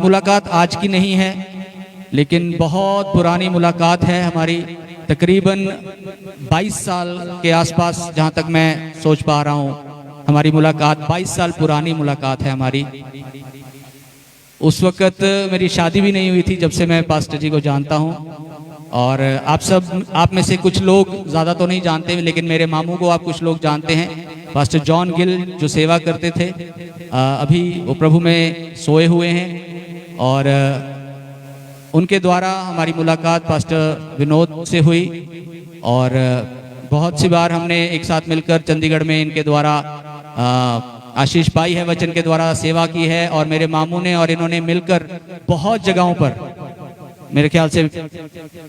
मुलाकात आज की नहीं है, लेकिन बहुत पुरानी मुलाकात है हमारी। तकरीबन 22 साल के आसपास, जहाँ तक मैं सोच पा रहा हूँ, हमारी मुलाकात 22 साल पुरानी मुलाकात है हमारी। उस वक़्त मेरी शादी भी नहीं हुई थी जब से मैं पास्टर जी को जानता हूँ। और आप में से कुछ लोग, ज़्यादा तो नहीं जानते, लेकिन मेरे मामू को आप कुछ लोग जानते हैं, पास्टर जॉन गिल, जो सेवा करते थे। अभी वो प्रभु में सोए हुए हैं। और उनके द्वारा हमारी मुलाकात पास्टर विनोद से हुई। और बहुत सी बार हमने एक साथ मिलकर चंडीगढ़ में इनके द्वारा आशीष पाई है, वचन के द्वारा सेवा की है। और मेरे मामू ने और इन्होंने मिलकर बहुत जगहों पर, मेरे ख्याल से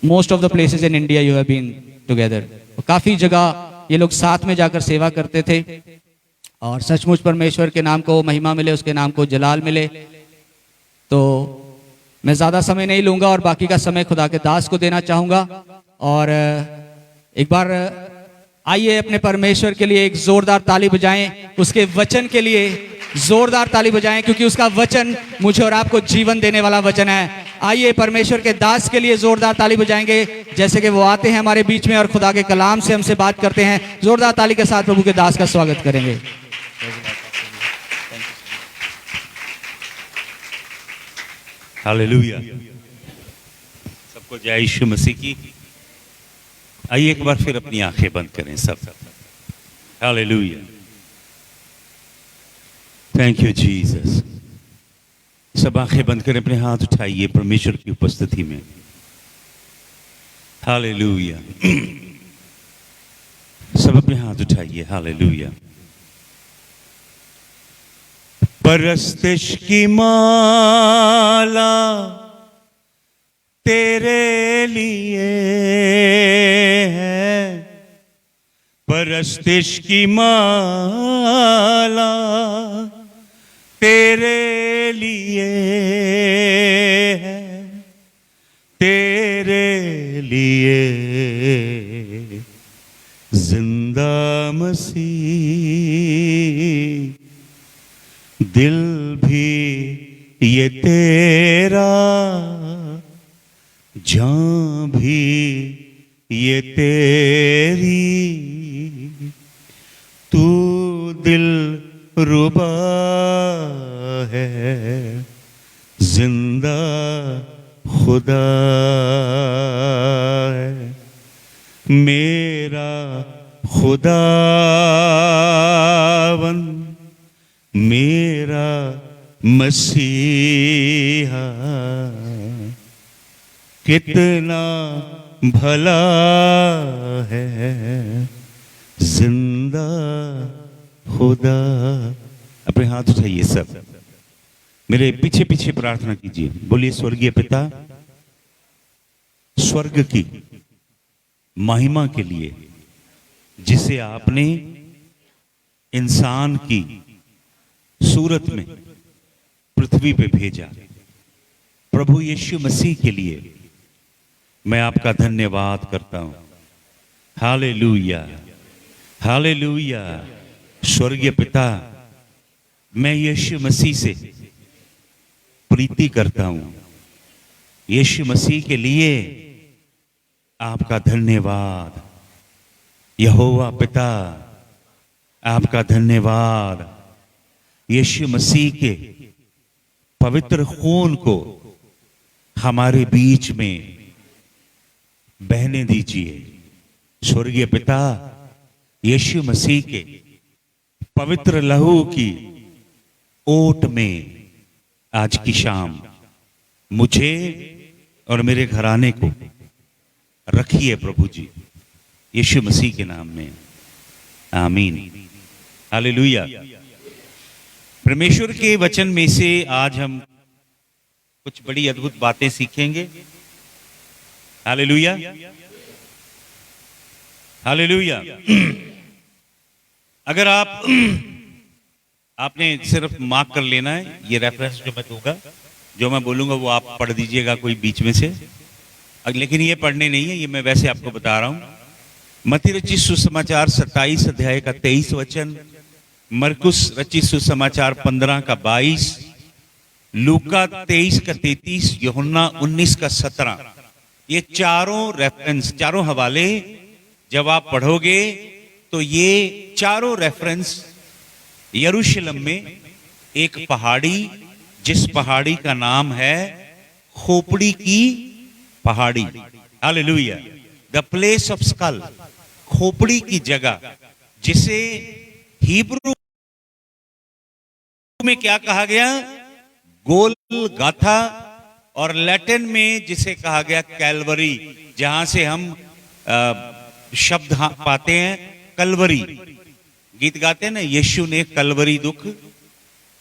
most of the places in India you have been together, काफ़ी जगह ये लोग साथ में जाकर सेवा करते थे। और सचमुच परमेश्वर के नाम को महिमा मिले, उसके नाम को जलाल मिले। तो मैं ज़्यादा समय नहीं लूँगा और बाकी का समय खुदा के दास को देना चाहूँगा। और एक बार आइए अपने परमेश्वर के लिए एक जोरदार ताली बजाएं, उसके वचन के लिए जोरदार ताली बजाएं, क्योंकि उसका वचन मुझे और आपको जीवन देने वाला वचन है। आइए परमेश्वर के दास के लिए जोरदार ताली बजाएंगे, जैसे कि वो आते हैं हमारे बीच में और खुदा के कलाम से हमसे बात करते हैं। जोरदार ताली के साथ प्रभु के दास का स्वागत करेंगे। हालेलुया। सबको जय यीशु मसीह की। आइए एक बार फिर अपनी आंखें बंद करें सब। Hallelujah, thank you Jesus. सब आंखें बंद करें, अपने हाथ उठाइए परमेश्वर की उपस्थिति में। हालेलुया, सब अपने हाथ उठाइए। हालेलुया। परस्तिश की माला तेरे लिए है, परस्तिश की माला तेरे लिए है, तेरे लिए जिंदा मसीह, दिल भी ये तेरा, जान भी ये तेरी, तू दिल रुबा है, जिंदा खुदा है, मेरा खुदावन, मेरा मसीहा, कितना भला है, जिंदा खुदा। अपने हाथ उठाइए सब, मेरे पीछे पीछे प्रार्थना कीजिए। बोलिए, स्वर्गीय पिता, स्वर्ग की महिमा के लिए जिसे आपने इंसान की सूरत में पृथ्वी पे भेजा, प्रभु यीशु मसीह के लिए मैं आपका धन्यवाद करता हूं। Hallelujah, hallelujah. स्वर्गीय पिता, मैं यीशु मसीह से प्रीति करता हूं। यीशु मसीह के लिए आपका धन्यवाद। यहोवा पिता, आपका धन्यवाद। यीशु मसीह के पवित्र खून को हमारे बीच में बहने दीजिए। स्वर्गीय पिता, यीशु मसीह के पवित्र लहू की ओट में आज की शाम मुझे और मेरे घराने को रखिए प्रभु जी, यीशु मसीह के नाम में, आमीन। हालेलुया। परमेश्वर के वचन में से आज हम कुछ बड़ी अद्भुत बातें सीखेंगे। Hallelujah, hallelujah. अगर आपने सिर्फ मार्क कर लेना है, ये रेफरेंस जो मैं दूंगा, जो मैं बोलूंगा वो आप पढ़ दीजिएगा कोई बीच में से, लेकिन ये पढ़ने नहीं है, ये मैं वैसे आपको बता रहा हूं। मत्ती रचित सुसमाचार 27 अध्याय का 23 वचन, मरकुस रचित सुसमाचार 15 का 22, लूका 23 का 33, यूहन्ना 19 का 17, ये चारों रेफरेंस, चारों हवाले जब आप पढ़ोगे तो ये चारों रेफरेंस यरूशलेम में एक पहाड़ी, जिस पहाड़ी का नाम है खोपड़ी की पहाड़ी, hallelujah, the place of skull, खोपड़ी की जगह, जिसे हिब्रू में क्या कहा गया, गोलगाथा, और लैटिन में जिसे कहा गया कैलवरी, जहां से हम शब्द पाते हैं कलवरी। गीत गाते हैं ना, यीशु ने कलवरी दुख,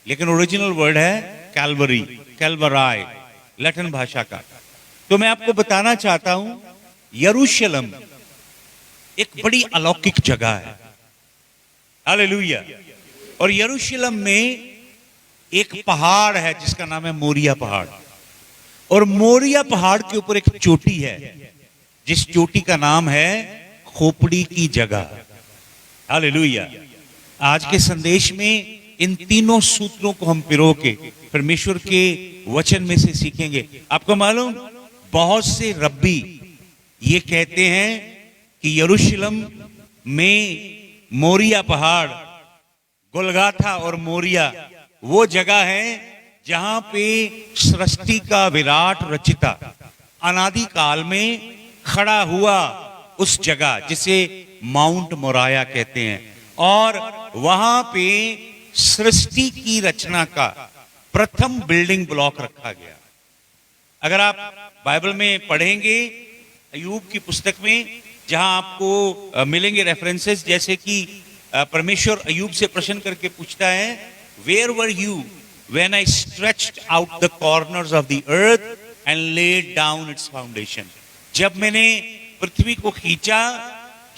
लेकिन ओरिजिनल वर्ड है कैलवरी, कैलवराय, लैटिन भाषा का। तो मैं आपको बताना चाहता हूं, यरूशलेम एक बड़ी अलौकिक जगह है, हालेलुया। और यरूशलेम में एक पहाड़ है जिसका नाम है मोरिया पहाड़, और मोरिया पहाड़ के ऊपर एक चोटी है जिस चोटी का नाम है खोपड़ी की जगह, हालेलुया। आज के संदेश में इन तीनों सूत्रों को हम पिरो के परमेश्वर के वचन में से सीखेंगे। आपको मालूम, बहुत से रब्बी ये कहते हैं कि यरूशलेम में मोरिया पहाड़, गोलगाथा और मोरिया वो जगह है जहां पे सृष्टि का विराट रचिता अनादि काल में खड़ा हुआ, उस जगह जिसे माउंट मोराया कहते हैं, और वहां पे सृष्टि की रचना का प्रथम बिल्डिंग ब्लॉक रखा गया। अगर आप बाइबल में पढ़ेंगे अय्यूब की पुस्तक में, जहां आपको मिलेंगे रेफरेंसेस, जैसे कि परमेश्वर अय्यूब से प्रश्न करके पूछता है, where were you when I stretched out the corners of the earth and laid down its foundation. जब मैंने पृथ्वी को खींचा,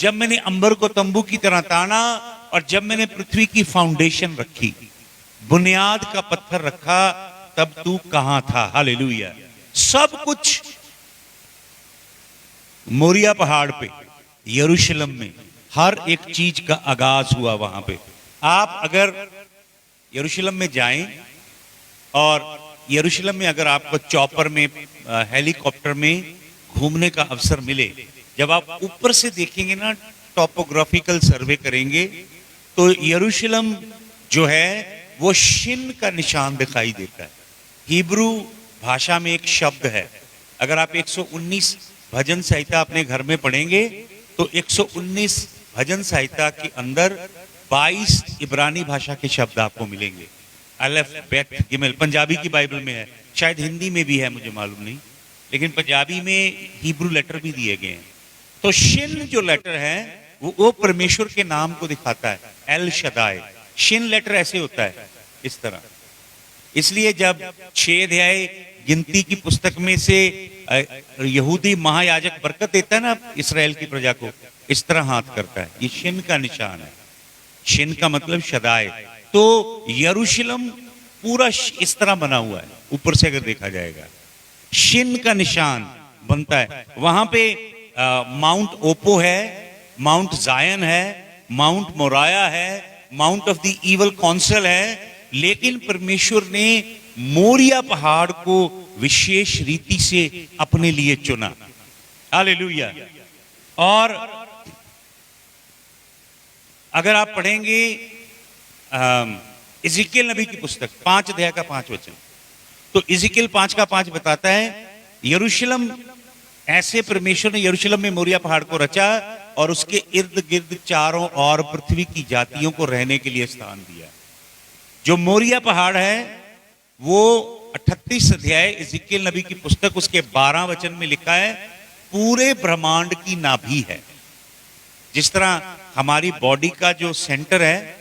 जब मैंने अंबर को तंबू की तरह ताना, और जब मैंने पृथ्वी की फाउंडेशन रखी, बुनियाद का पत्थर रखा, तब तू कहां था, हालेलुया। सब कुछ मोरिया पहाड़ पे, यरूशलेम में हर एक चीज का आगाज हुआ वहां पे। आप अगर यरूशलेम में जाएं, और यरूशलेम में अगर आपको चॉपर में, हेलीकॉप्टर में घूमने का अवसर मिले, जब आप ऊपर से देखेंगे ना, टॉपोग्राफिकल सर्वे करेंगे, तो यरूशलेम जो है वो शिन का निशान दिखाई देता है। हिब्रू भाषा में एक शब्द है, अगर आप 119 भजन संहिता अपने घर में पढ़ेंगे तो 119 भजन संहिता के अंदर 22 इब्रानी भाषा के शब्द आपको मिलेंगे। अलफ, बेत, गिमल पंजाबी की बाइबल में है, शायद हिंदी में भी है, मुझे मालूम नहीं, लेकिन पंजाबी में हिब्रू लेटर भी दिए गए हैं। तो शिन जो लेटर है वो परमेश्वर के नाम को दिखाता है, एल शदाई। शिन लेटर ऐसे होता है, इस तरह। इसलिए जब 6 अध्याय गिनती की पुस्तक में से यहूदी महायाजक बरकत देता है ना इस्राएल की प्रजा को, इस तरह हाथ करता है, ये शिन का निशान है। शिन का मतलब शदाई। तो यरूशलेम पूरा इस तरह बना हुआ है, ऊपर से अगर देखा जाएगा शिन का निशान बनता है। वहां पे माउंट ओपो है, माउंट जायन है, माउंट मोराया है, mount of the evil council है, लेकिन परमेश्वर ने मोरिया पहाड़ को विशेष रीति से अपने लिए चुना, हालेलुया। और अगर आप पढ़ेंगे इज़िकियल नबी की पुस्तक 5 अध्याय का 5 वचन, तो इज़िकियल 5 का 5 बताता है, यरूशलेम, ऐसे परमेश्वर ने यरूशलेम में मोरिया पहाड़ को रचा और उसके इर्द गिर्द चारों ओर पृथ्वी की जातियों को रहने के लिए स्थान दिया। जो मोरिया पहाड़ है वो 38 अध्याय इज़िकियल नबी की पुस्तक उसके 12 वचन में लिखा है, पूरे ब्रह्मांड की नाभि है। जिस तरह हमारी बॉडी का जो सेंटर है,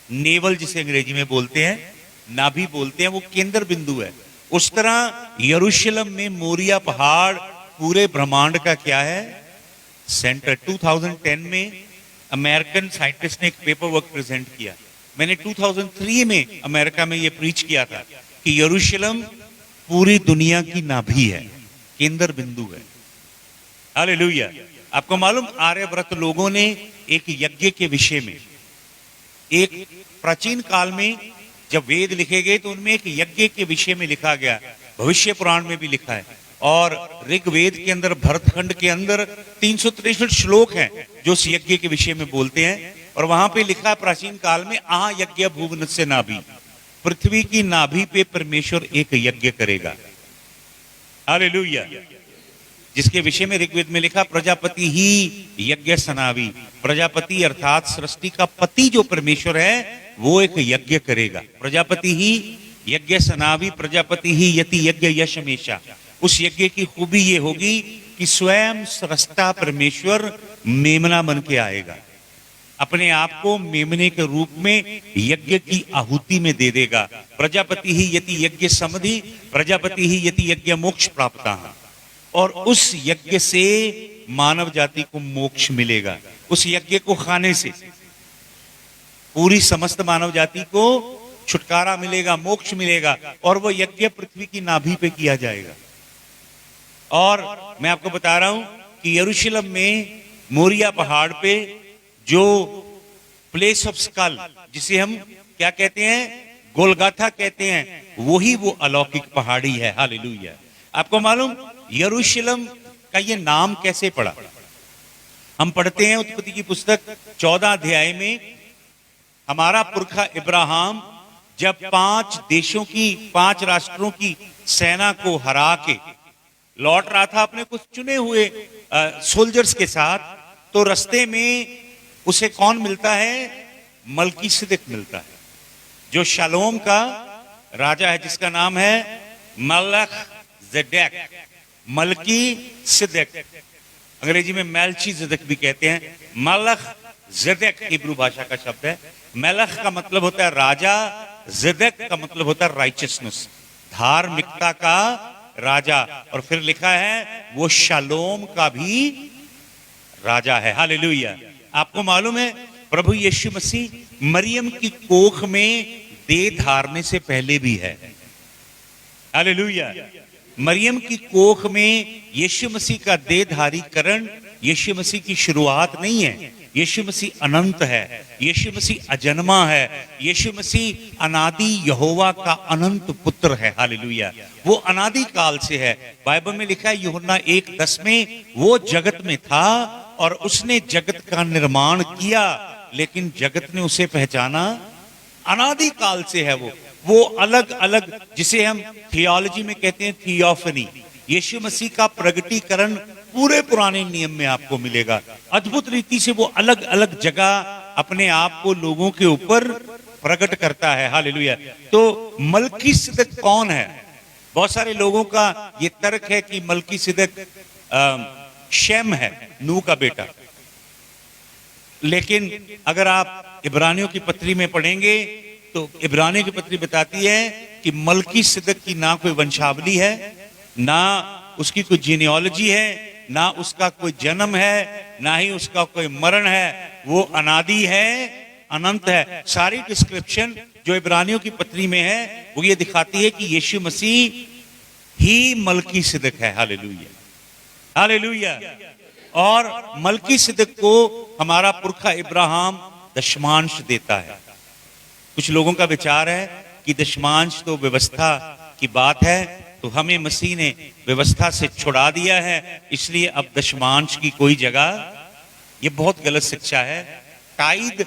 नेवल जिसे अंग्रेजी में बोलते हैं, नाभि बोलते हैं, वो केंद्र बिंदु है, उस तरह यरूशलेम में मोरिया पहाड़ पूरे ब्रह्मांड का क्या है, सेंटर। 2010 में अमेरिकन साइंटिस्ट ने एक पेपर वर्क प्रेजेंट किया, मैंने 2003 में अमेरिका में ये प्रीच किया था कि यरूशलेम पूरी दुनिया की नाभि है, केंद्र बिंदु है, हालेलुया। आपको मालूम, आर्यव्रत लोगों ने एक यज्ञ के विषय में, एक प्राचीन काल में जब वेद लिखे गए तो उनमें एक यज्ञ के विषय में लिखा गया, भविष्य पुराण में भी लिखा है, और ऋग्वेद के अंदर भरतखंड के अंदर 363 श्लोक हैं जो उस यज्ञ के विषय में बोलते हैं। और वहां पे लिखा प्राचीन काल में, आह यज्ञ भुवनस्य नाभि, पृथ्वी की नाभि पे परमेश्वर एक यज्ञ करेगा। हालेलुया। जिसके विषय में ऋग्वेद में लिखा, प्रजापति ही यज्ञ सनावी, प्रजापति अर्थात सृष्टि का पति जो परमेश्वर है वो एक यज्ञ करेगा। प्रजापति ही यज्ञ सनावी, प्रजापति ही यति यज्ञ यशमेशा। उस यज्ञ की खूबी ये होगी कि स्वयं सृष्टा परमेश्वर मेमना बन के आएगा, अपने आप को मेमने के रूप में यज्ञ की आहुति में दे देगा। प्रजापति ही यति यज्ञ समधि, प्रजापति ही यति यज्ञ मोक्ष प्राप्ता। और उस यज्ञ से मानव जाति को मोक्ष मिलेगा। उस यज्ञ को खाने से पूरी समस्त मानव जाति को छुटकारा मिलेगा, मोक्ष मिलेगा। और वो यज्ञ पृथ्वी की नाभि पे किया जाएगा। और मैं आपको बता रहा हूं कि यरूशलेम में मोरिया पहाड़ पे जो प्लेस ऑफ स्कल, जिसे हम क्या कहते हैं, गोलगाथा कहते हैं, वही वो अलौकिक पहाड़ी है। हालेलुया। आपको मालूम यरूशलेम का ये नाम कैसे पड़ा? हम पढ़ते हैं उत्पत्ति की पुस्तक 14 अध्याय में, हमारा पुरखा इब्राहिम जब 5 देशों की, 5 राष्ट्रों की सेना को हरा के लौट रहा था अपने कुछ चुने हुए सोल्जर्स के साथ, तो रास्ते में उसे कौन मिलता है? मलकीसिदक मिलता है, जो शालोम का राजा है, जिसका नाम है मलकीसिदक। मलकीसिदक अंग्रेजी में मेल्चीजेदेक भी कहते हैं। मलकीसिदक हिब्रू भाषा का शब्द है। मेलख का मतलब होता है राजा, ज़ेदक का मतलब होता है राइचियसनेस, धार्मिकता का राजा। और फिर लिखा है वो शालोम का भी राजा है। हालेलुया। आपको मालूम है प्रभु यीशु मसीह मरियम की कोख में देह धारने से पहले भी है। हालेलुया। मरियम की कोख में यीशु मसीह का देहधारीकरण यीशु मसीह की शुरुआत नहीं है। यीशु मसीह अनंत है, यीशु मसीह अजन्मा है, यीशु मसीह अनादि यहोवा का अनंत पुत्र है। हालेलुया। वो अनादि काल से है। बाइबल में लिखा है यूहन्ना 1:10 में, वो जगत में था और उसने जगत का निर्माण किया, लेकिन जगत ने उसे पहचाना। अनादि काल से है वो अलग अलग, जिसे हम थियोलॉजी में कहते हैं थियोफनी। यीशु मसीह का प्रगटीकरण पूरे पुराने नियम में आपको मिलेगा। अद्भुत रीति से वो अलग अलग जगह अपने आप को लोगों के ऊपर प्रकट करता है। हालेलुया। तो मलकीसिदक कौन है? बहुत सारे लोगों का ये तर्क है कि मलकीसिदक शेम है, नूह का बेटा। लेकिन अगर आप इब्रानियों की पत्री में पढ़ेंगे तो इब्रानियों की पत्री बताती है कि मलकीसिदक की ना कोई वंशावली है, ना उसकी कोई जीनियोलॉजी है, ना उसका कोई जन्म है, ना ही उसका कोई मरण है। वो अनादि है, अनंत है। सारी डिस्क्रिप्शन जो इब्रानियों की पत्री में है वो ये दिखाती है कि यीशु मसीह ही मलकीसिदक है। हालेलुया। हालेलुया। और मलकीसिदक को हमारा पुरखा इब्राहिम दशमांश देता है। कुछ लोगों का विचार है कि दशमांश तो व्यवस्था की बात है, तो हमें मसीह ने व्यवस्था से छुड़ा दिया है, इसलिए अब दशमांश की कोई जगह। ये बहुत गलत शिक्षा है। टाइद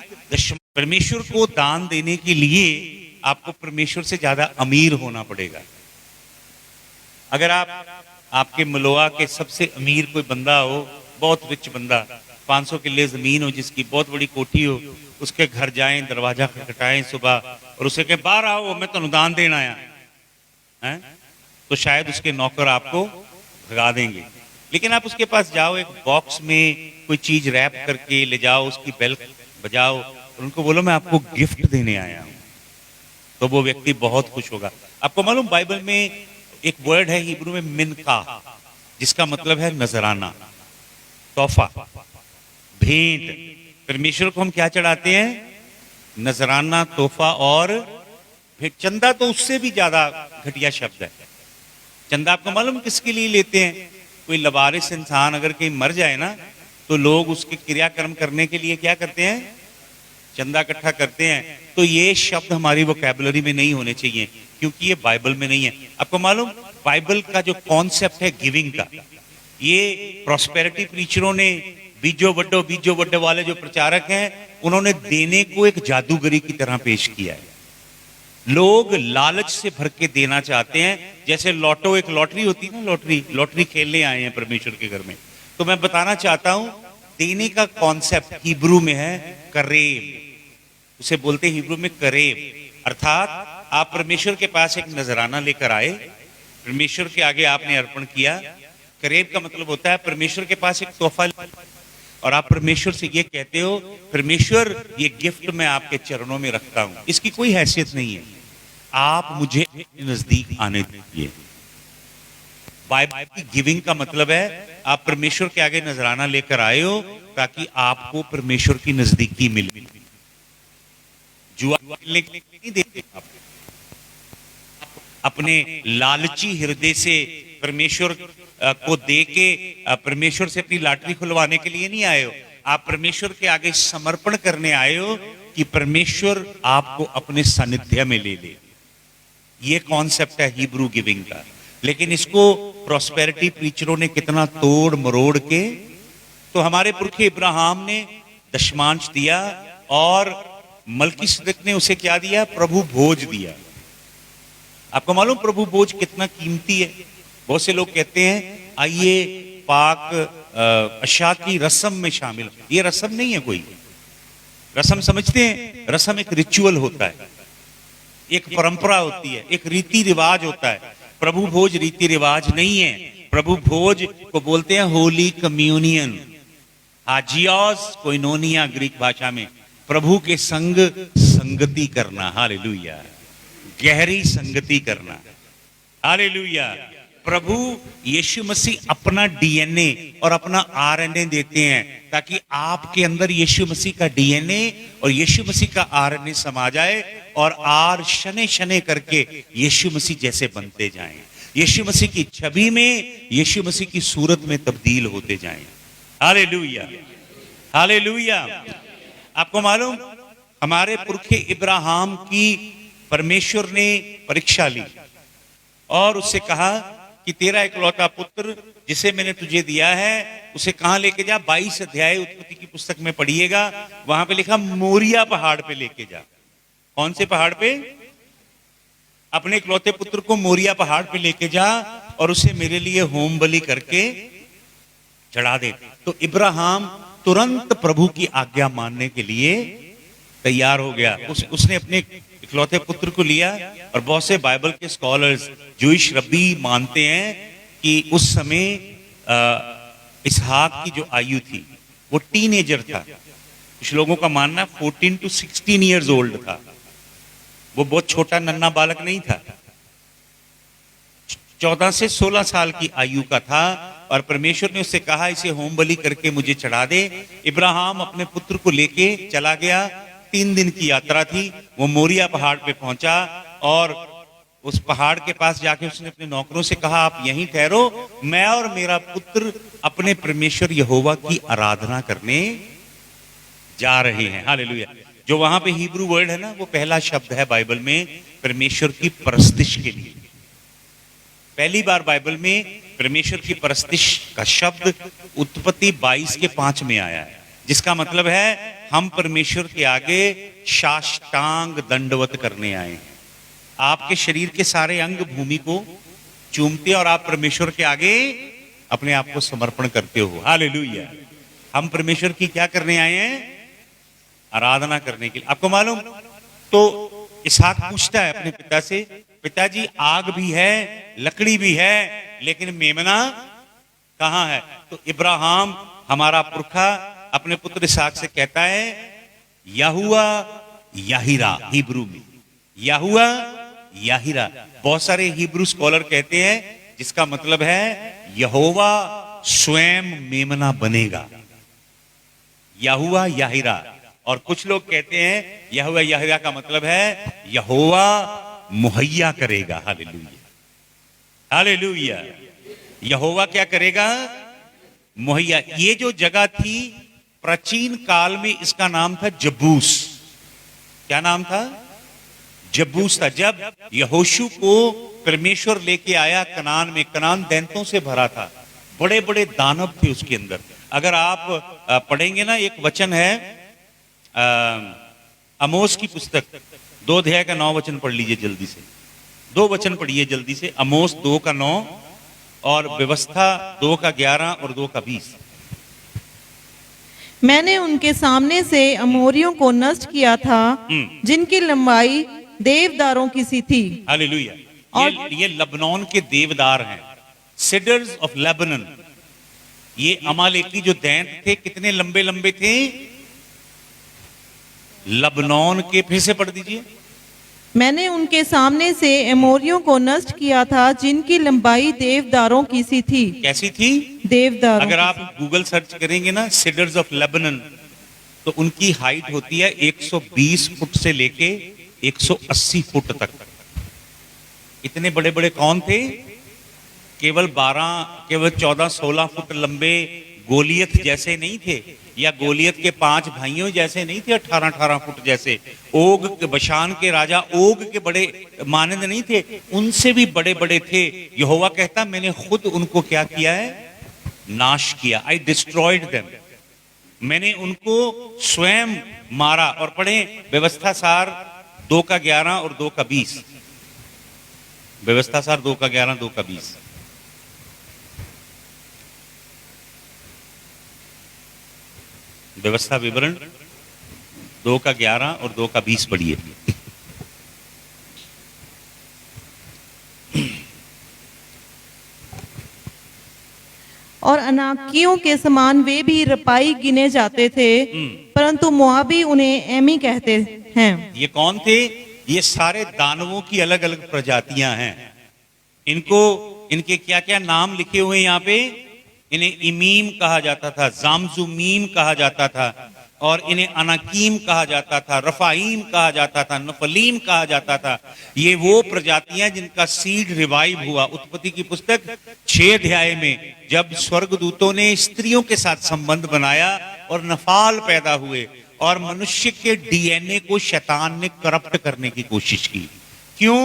परमेश्वर को दान देने के लिए आपको परमेश्वर से ज्यादा अमीर होना पड़ेगा। अगर आपके मलोआ के सबसे अमीर कोई बंदा हो, बहुत रिच बंदा, 500 किले जमीन हो, जिसकी बहुत बड़ी कोठी हो, उसके घर जाएं, दरवाजा खटखटाएं सुबह और उसे कहें बाहर आओ, मैं तो दान देना आया है, तो शायद उसके नौकर आपको भगा देंगे। लेकिन आप उसके पास जाओ, एक बॉक्स में कोई चीज रैप करके ले जाओ, उसकी बेल बजाओ और उनको बोलो मैं आपको गिफ्ट देने आया हूं, तो वो व्यक्ति बहुत खुश होगा। आपको मालूम बाइबल में एक वर्ड है हिब्रू में मिनका, जिसका मतलब है नजराना, तोहफा, भेंट। परमेश्वर को हम क्या चढ़ाते हैं? नजराना, तोहफा और भेंट। चंदा तो उससे भी ज्यादा घटिया शब्द है। चंदा आपको मालूम किसके लिए लेते हैं? कोई लवारिस इंसान अगर कहीं मर जाए ना, तो लोग उसके क्रियाक्रम करने के लिए क्या करते हैं? चंदा इकट्ठा करते हैं, तो ये शब्द हमारी वोकैबुलरी में नहीं होने चाहिए, क्योंकि ये बाइबल में नहीं है। आपको मालूम, बाइबल का जो कॉन्सेप्ट है गिविंग का, ये प्रॉस्पेरिटी प्रीचरों ने, बीजो बड्डो वाले जो प्रचारक हैं, उन्होंने देने को एक जादूगरी की तरह पेश किया है। लोग लालच से भर के देना चाहते हैं, जैसे लॉटो, एक लॉटरी होती है ना, लॉटरी खेलने आए हैं परमेश्वर के घर में। तो मैं बताना चाहता हूं, देने का कॉन्सेप्ट हिब्रू में है करेब, उसे बोलते हैं हिब्रू में करेब। अर्थात आप परमेश्वर के पास एक नजराना लेकर आए, परमेश्वर के आगे आपने अर्पण किया। करेब का मतलब होता है परमेश्वर के पास एक तोहफा, और आप परमेश्वर से ये कहते हो, परमेश्वर ये गिफ्ट मैं आपके चरणों में रखता हूं, इसकी कोई हैसियत नहीं है, आप मुझे नजदीक आने दीजिए। बाइबल की गिविंग का मतलब है आप परमेश्वर के आगे नजराना लेकर आए हो ताकि आपको परमेश्वर की नजदीकी मिले। जुआ खेलने के लिए नहीं देते आप, अपने लालची हृदय से परमेश्वर को दे के परमेश्वर से अपनी लॉटरी खुलवाने के लिए नहीं आए हो। आप परमेश्वर के आगे समर्पण करने आए हो कि परमेश्वर आपको अपने सानिध्य में ले ले। ये कॉन्सेप्ट है हिब्रू गिविंग का। लेकिन इसको प्रॉस्पेरिटी प्रीचरों ने कितना तोड़ मरोड़ के, तो हमारे पुरखे इब्राहिम ने दशमांश दिया और मलकीसदेक ने उसे क्या दिया? प्रभु भोज दिया। आपको मालूम प्रभु भोज कितना कीमती है? बहुत से लोग कहते हैं आइए पाक अशा की रस्म में शामिल। ये रस्म नहीं है कोई। रस्म समझते हैं? रस्म एक रिचुअल होता है, एक परंपरा होती है, एक रीति रिवाज होता है। प्रभु भोज रीति रिवाज नहीं है। प्रभु भोज को बोलते हैं होली कम्युनियन, हाजियोस कोइनोनिया ग्रीक भाषा में। प्रभु के संग संगति करना, हालेलुया, गहरी संगति करना, हालेलुया। प्रभु यीशु मसीह अपना डीएनए और अपना आरएनए देते हैं ताकि आपके अंदर यीशु मसीह का डीएनए और यीशु मसीह का आरएनए समा जाए और आर शने शने करके यीशु मसीह जैसे बनते जाएं, यीशु मसीह की छवि में, यीशु मसीह की सूरत में तब्दील होते जाएं। Hallelujah, hallelujah. आपको मालूम हमारे पुरखे इब्राहिम की परमेश्वर ने परीक्षा ली और उससे कहा कि तेरा इकलौता पुत्र जिसे मैंने तुझे दिया है उसे कहां लेके जा? 22 अध्याय उत्पत्ति की पुस्तक में पढ़िएगा, वहां पे लिखा मोरिया पहाड़ पे लेके जा। कौन से पहाड़ पे? अपने इकलौते पुत्र को मोरिया पहाड़ पे लेके जा और उसे मेरे लिए होम बलि करके चढ़ा दे। तो इब्राहिम तुरंत प्रभु की आज्ञा मानने के लिए तैयार हो गया। उसने अपने इकलौते पुत्र को लिया और बहुत से बाइबल के स्कॉलर्स, जूइश रब्बी मानते हैं कि उस समय इसहाक की जो आयु थी वो टीनेजर था। कुछ लोगों का मानना 14 to 16 इयर्स ओल्ड था। वो बहुत छोटा नन्हा बालक नहीं था, 14 से 16 साल की आयु का था। और परमेश्वर ने उससे कहा इसे होम बलि करके मुझे चढ़ा दे। इब्राहिम अपने पुत्र को लेके चला गया। 3 दिन की यात्रा थी। वो मोरिया पहाड़ पे पहुंचा और उस पहाड़ के पास जाके उसने अपने नौकरों से कहा आप यहीं ठहरो, मैं और मेरा पुत्र अपने परमेश्वर यहोवा की आराधना करने जा रहे हैं। हालेलुया। जो वहां पे हिब्रू वर्ड है ना, वो पहला शब्द है बाइबल में परमेश्वर की परस्तिश के लिए। पहली बार बाइबल में परमेश्वर की परस्तिश का शब्द उत्पत्ति 22:5 में आया है, जिसका मतलब है हम परमेश्वर के आगे साष्टांग दंडवत करने आए हैं। आपके शरीर के सारे अंग भूमि को चूमते और आप परमेश्वर के आगे अपने आप को समर्पण करते हो। हालेलुया। हम परमेश्वर की क्या करने आए हैं? आराधना करने के लिए। आपको मालूम, तो इसहाक पूछता है अपने पिता से, पिताजी आग भी है, लकड़ी भी है, लेकिन मेमना कहां है? तो इब्राहिम हमारा पुरखा अपने पुत्र इसहाक से कहता है यहुआ याहिरा, हिब्रू में यहुआ याहिरा। बहुत सारे हिब्रू स्कॉलर कहते हैं जिसका मतलब है यहोवा स्वयं मेमना बनेगा, यहुआ याहिरा। और कुछ लोग कहते हैं यहोवा याहिरा का मतलब है यहोवा मुहैया करेगा। Hallelujah, hallelujah. यहोवा क्या करेगा? मुहैया। ये जो जगह थी प्राचीन काल में इसका नाम था जबूस। क्या नाम था? जबूस था। जब यहोशू को परमेश्वर लेके आया कनान में, कनान दैंतों से भरा था, बड़े बड़े दानव थे उसके अंदर। अगर आप पढ़ेंगे ना, एक वचन है अमोस की पुस्तक 2 अध्याय का 9 वचन पढ़ लीजिए जल्दी से। 2 वचन पढ़िए जल्दी से, अमोस 2 का 9 और व्यवस्था 2 का 11 और 2 का 20। मैंने उनके सामने से अमोरियों को नष्ट किया था, जिनकी लंबाई देवदारों की सी थी। हालेलुया। और ये लबनान के देवदार हैं, सिडर्स ऑफ लेबनन। ये अमालेकी जो दैंत थे कितने लंबे लंबे थे? लबनान के, फिर से पढ़ दीजिए। मैंने उनके सामने से अमोरियों को नष्ट किया था, जिनकी लंबाई देवदारों की सी थी। कैसी थी? देवदारों अगर की आप गूगल सर्च करेंगे ना सिडर्स ऑफ लेबनन, तो उनकी हाइट होती है 120 फुट से लेके 180 फुट तक। इतने बड़े बड़े कौन थे? केवल 14-16 फुट लंबे गोलियत जैसे नहीं थे, या गोलियत के 5 भाइयों जैसे नहीं थे 18-18 फुट जैसे। ओग के, बशान के राजा ओग के बड़े मानंद नहीं थे, उनसे भी बड़े बड़े थे। यहोवा कहता मैंने खुद उनको क्या किया है? नाश किया। आई डिस्ट्रॉयड देम। मैंने उनको स्वयं मारा। और पढ़े व्यवस्था सार 2 का 11 और 2 का 20। व्यवस्था सार 2 का 11 2 का 20। व्यवस्था विवरण 2 का 11 और 2 का 20 पढ़िए। और अनाकियों के समान वे भी रपाई गिने जाते थे, परंतु मोआबी उन्हें एमी कहते हैं। ये कौन थे? ये सारे दानवों की अलग अलग प्रजातियां हैं। इनके क्या क्या नाम लिखे हुए यहाँ पे? इन्हें इमीम कहा जाता था, जामजुमीम कहा जाता था, और इन्हें अनाकीम कहा जाता था, रफाईम कहा जाता था, नफलीम कहा जाता था। ये वो प्रजातियां जिनका सीड रिवाइव हुआ। उत्पत्ति की पुस्तक 6 अध्याय में जब स्वर्गदूतों ने स्त्रियों के साथ संबंध बनाया और नफाल पैदा हुए, और मनुष्य के डीएनए को शैतान ने करप्ट करने की कोशिश की। क्यों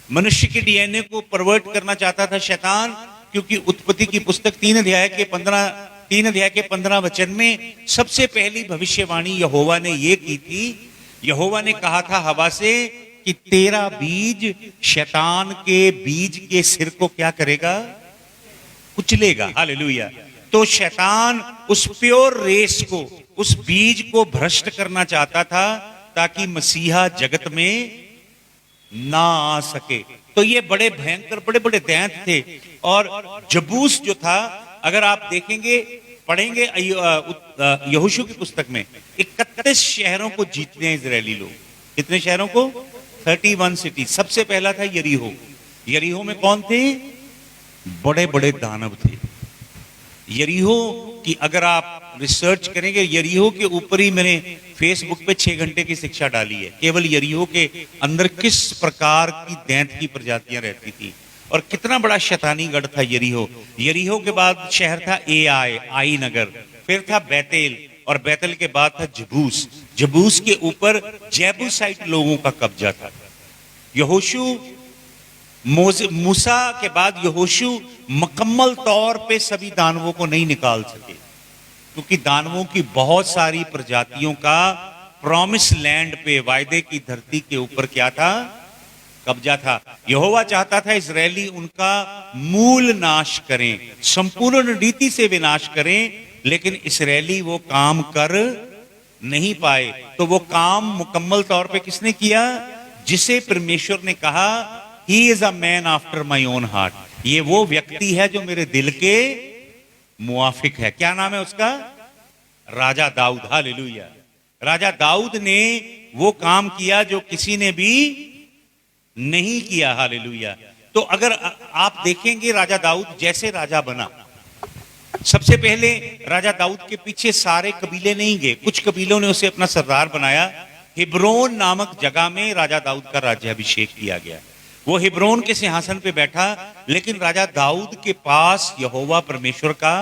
मनुष्य के डीएनए को परवर्ट करना चाहता था शैतान? क्योंकि उत्पत्ति की पुस्तक 3 अध्याय के 15 वचन में सबसे पहली भविष्यवाणी यहोवा ने ये की थी। यहोवा ने कहा था हवा से कि तेरा बीज शैतान के बीज के सिर को क्या करेगा? कुचलेगा। हालेलुया। तो शैतान उस प्योर रेस को, उस बीज को भ्रष्ट करना चाहता था ताकि मसीहा जगत में ना आ सके। तो ये बड़े भयंकर बड़े बड़े दैंत थे। और जबूस जो था, अगर आप देखेंगे, पढ़ेंगे यहोशू की पुस्तक में, 31 शहरों को जीतते हैं इजरायली लोग। कितने शहरों को? 31 सिटी। सबसे पहला था यरीहो। यरीहो में कौन थे? बड़े बड़े दानव थे। यरीहो की अगर आप रिसर्च करेंगे, यरीहो के ऊपर ही मैंने फेसबुक पे 6 घंटे की शिक्षा डाली है। केवल यरीहो के अंदर किस प्रकार की दैंत की प्रजातियां रहती थी और कितना बड़ा शैतानी गढ़ था यरीहो। यरीहो के बाद शहर था आई नगर, फिर था बैतेल, और बैतेल के बाद था जबूस। जबूस के ऊपर जेबूसाइट लोगों का कब्जा था। यहोशू मूसा के बाद यहोशू मुकम्मल तौर पे सभी दानवों को नहीं निकाल सके, क्योंकि दानवों की बहुत सारी प्रजातियों का प्रॉमिस लैंड पे, वायदे की धरती के ऊपर क्या था? कब्जा था। यहोवा चाहता था इजरायली उनका मूल नाश करें, संपूर्ण रीति से विनाश करें, लेकिन इजरायली वो काम कर नहीं पाए। तो वो काम मुकम्मल तौर पे किसने किया? जिसे परमेश्वर ने कहा he is a man after my own heart. ये वो व्यक्ति है जो मेरे दिल के मुआफिक है। क्या नाम है उसका? राजा दाऊद। हालेलुया। राजा दाऊद ने वो काम किया जो किसी ने भी नहीं किया। हालेलुया। तो अगर आप देखेंगे राजा दाऊद जैसे राजा बना, सबसे पहले राजा दाऊद के पीछे सारे कबीले नहीं गए, कुछ कबीलों ने उसे अपना सरदार बनाया। हिब्रोन नामक जगह में राजा दाऊद का राज्याभिषेक किया गया। वो हिब्रोन के सिंहासन पे बैठा, लेकिन राजा दाऊद के पास यहोवा परमेश्वर का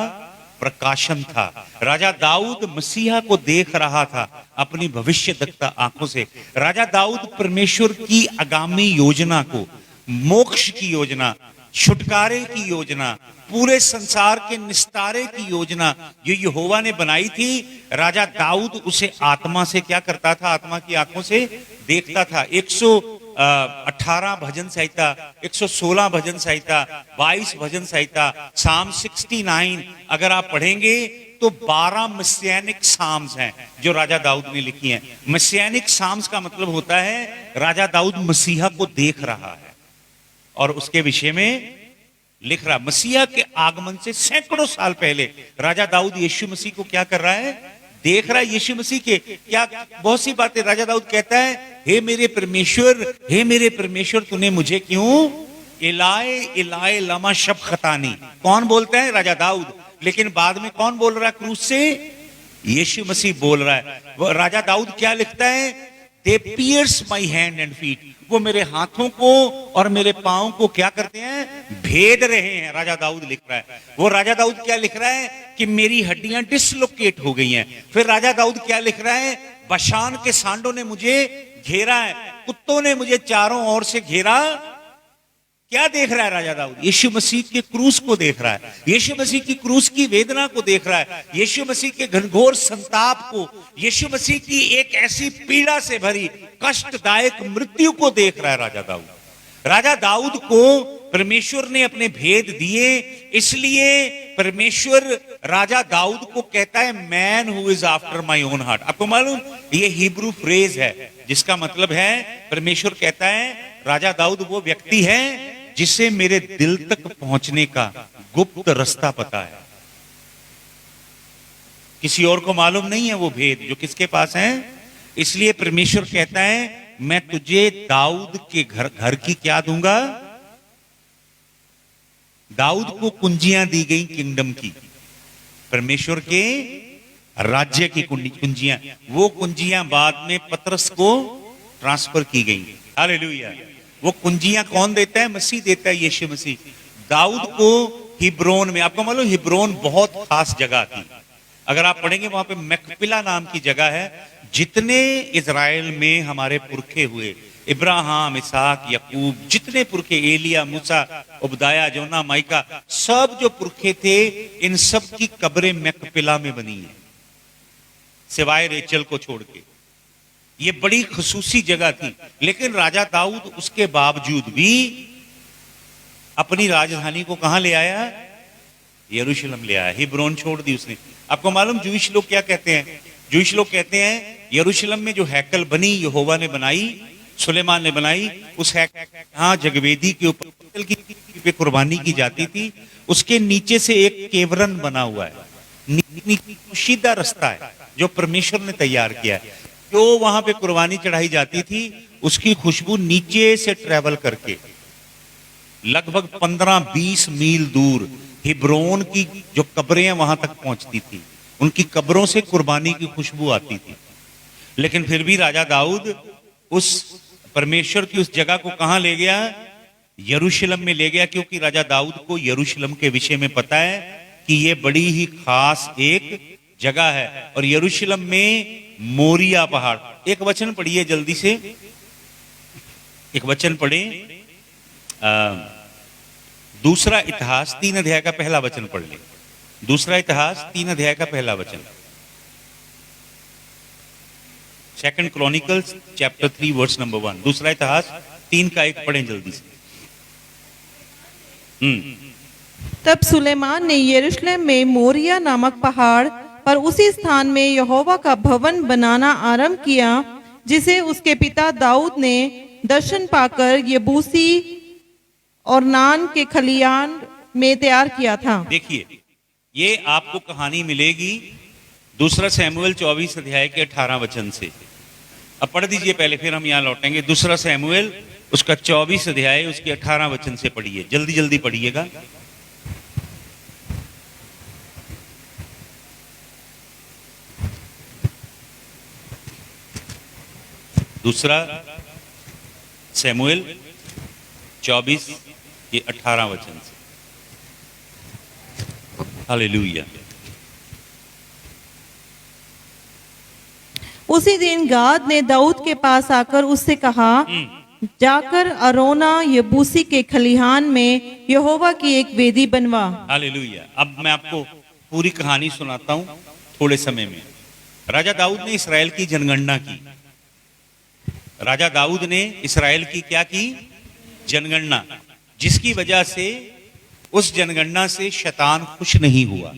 प्रकाशन था। राजा दाऊद मसीहा को देख रहा था अपनी भविष्य दक्ता आंखों से। राजा दाऊद परमेश्वर की आगामी योजना को, मोक्ष की योजना, छुटकारे की योजना, पूरे संसार के निस्तारे की योजना जो यहोवा ने बनाई थी, राजा दाऊद उसे आत्मा से क्या करता था? आत्मा की आंखों से देखता था। 118 भजन संहिता, 116 भजन संहिता, 22 भजन संहिता, साम 69 अगर आप पढ़ेंगे तो 12 मessianic साम्स हैं जो राजा दाऊद ने लिखी हैं। मessianic साम्स का मतलब होता है राजा दाऊद मसीहा को देख रहा है और उसके विषय में लिख रहा। मसीहा के आगमन से सैकड़ों साल पहले राजा दाऊद यीशु मसीह को क्या कर रहा है? देख रहा है। यीशु मसीह के क्या बहुत सी बातें राजा दाऊद कहता है, हे मेरे परमेश्वर, हे मेरे परमेश्वर, तूने मुझे क्यों? इलाए इलाए लमा शबखतानी। कौन बोलता है? राजा दाऊद। लेकिन बाद में कौन बोल रहा है क्रूस से? यीशु मसीह बोल रहा है। राजा दाऊद क्या लिखता है? They pierce my hand and feet. वो मेरे हाथों को और मेरे पांव को क्या करते हैं? भेद रहे हैं। राजा दाऊद लिख रहा है। वो राजा दाऊद क्या लिख रहा है? कि मेरी हड्डियां डिसलोकेट हो गई हैं। फिर राजा दाऊद क्या लिख रहा है? बशान के सांडों ने मुझे घेरा है, कुत्तों ने मुझे चारों ओर से घेरा। क्या देख रहा है राजा दाऊद? यीशु मसीह के क्रूस को देख रहा है। यीशु मसीह की क्रूस की वेदना को देख रहा है। यीशु मसीह के घनघोर संताप को, यीशु मसीह की एक ऐसी पीड़ा से भरी कष्टदायक मृत्यु को देख रहा है राजा दाऊद। राजा दाऊद को परमेश्वर ने अपने भेद दिए, इसलिए परमेश्वर राजा दाऊद को कहता है man who is after my own heart. आपको मालूम ये हिब्रू फ्रेज है जिसका मतलब है परमेश्वर कहता है राजा दाऊद वो व्यक्ति है जिसे मेरे दिल तक पहुंचने का गुप्त रास्ता पता है। किसी और को मालूम नहीं है वो भेद जो किसके पास है। इसलिए परमेश्वर कहता है मैं तुझे दाऊद के घर की क्या दूंगा? दाऊद को कुंजियां दी गई किंगडम की, परमेश्वर के राज्य की कुंजियां। वो कुंजियां बाद में पतरस को ट्रांसफर की गई। हालेलुया। वो कुंजियां कौन देता है? मसीह देता है, यीशु मसीह। दाऊद को हिब्रोन में, आपको मालूम हिब्रोन बहुत खास जगह थी। अगर आप पढ़ेंगे वहां पे मैकपिला नाम की जगह है। जितने इजराइल में हमारे पुरखे हुए, इब्राहिम, इसहाक, याकूब, जितने पुरखे, एलिया, मूसा, उबदाया, जोना, माइका, सब जो पुरखे थे इन सब की कब्रें मैकपिला में बनी है सिवाय रेचल को छोड़ के। ये बड़ी खसूसी जगह थी। लेकिन राजा दाऊद उसके बावजूद भी अपनी राजधानी को कहां ले आया? यरूशलेम ले आया। हिब्रोन छोड़ दी उसने। आपको मालूम जूइश लोग क्या कहते हैं? जूइश लोग कहते हैं यरूशलेम में जो हैकल बनी, यहोवा ने बनाई, सुलेमान ने बनाई, उस हाँ जगवेदी के ऊपर की कुर्बानी की जाती थी, उसके नीचे से एक केवरन बना हुआ है, सीधा रास्ता है जो परमेश्वर ने तैयार किया है। जो वहां पे कुर्बानी चढ़ाई जाती थी उसकी खुशबू नीचे से ट्रेवल करके लगभग 15-20 मील दूर हिब्रोन की जो कब्रें हैं वहां तक पहुंचती थी। उनकी कब्रों से कुर्बानी की खुशबू आती थी। लेकिन फिर भी राजा दाऊद उस परमेश्वर की उस जगह को कहां ले गया? यरूशलेम में ले गया, क्योंकि राजा दाऊद को यरूशलेम के विषय में पता है कि यह बड़ी ही खास एक जगह है। और यरूशलेम में मोरिया पहाड़, एक वचन पढ़िए जल्दी से, एक वचन पढ़े, दूसरा इतिहास 3 अध्याय का पहला वचन पढ़ ले। दूसरा इतिहास 3 अध्याय का पहला वचन, 2 क्रॉनिकल्स चैप्टर 3 वर्स नंबर 1। दूसरा इतिहास 3 का 1 पढ़ें जल्दी से। तब सुलेमान ने यरूशलेम में मोरिया नामक पहाड़ पर उसी स्थान में यहोवा का भवन बनाना आरंभ किया, जिसे उसके पिता दाऊद ने दर्शन पाकर यबूसी और नान के खलियान में तैयार किया था। देखिए ये आपको कहानी मिलेगी 2 शमूएल 24 अध्याय के 18 वचन से। अब पढ़ दीजिए पहले, फिर हम यहां लौटेंगे। 2 शमूएल उसका 24 अध्याय उसके 18 वचन से पढ़िए, जल्दी जल्दी पढ़िएगा। दूसरा शमूएल 24 के 18 वचन से। हालेलुया। उसी दिन गाद ने दाऊद के पास आकर उससे कहा, जाकर अरोना यबूसी के खलिहान में यहोवा की एक वेदी बनवा। हालेलुया। अब मैं आपको पूरी कहानी सुनाता हूं थोड़े समय में। राजा दाऊद ने इस्राएल की जनगणना की। राजा दाऊद ने इस्राएल की क्या की? जनगणना, जिसकी वजह से उस जनगणना से शैतान खुश नहीं हुआ।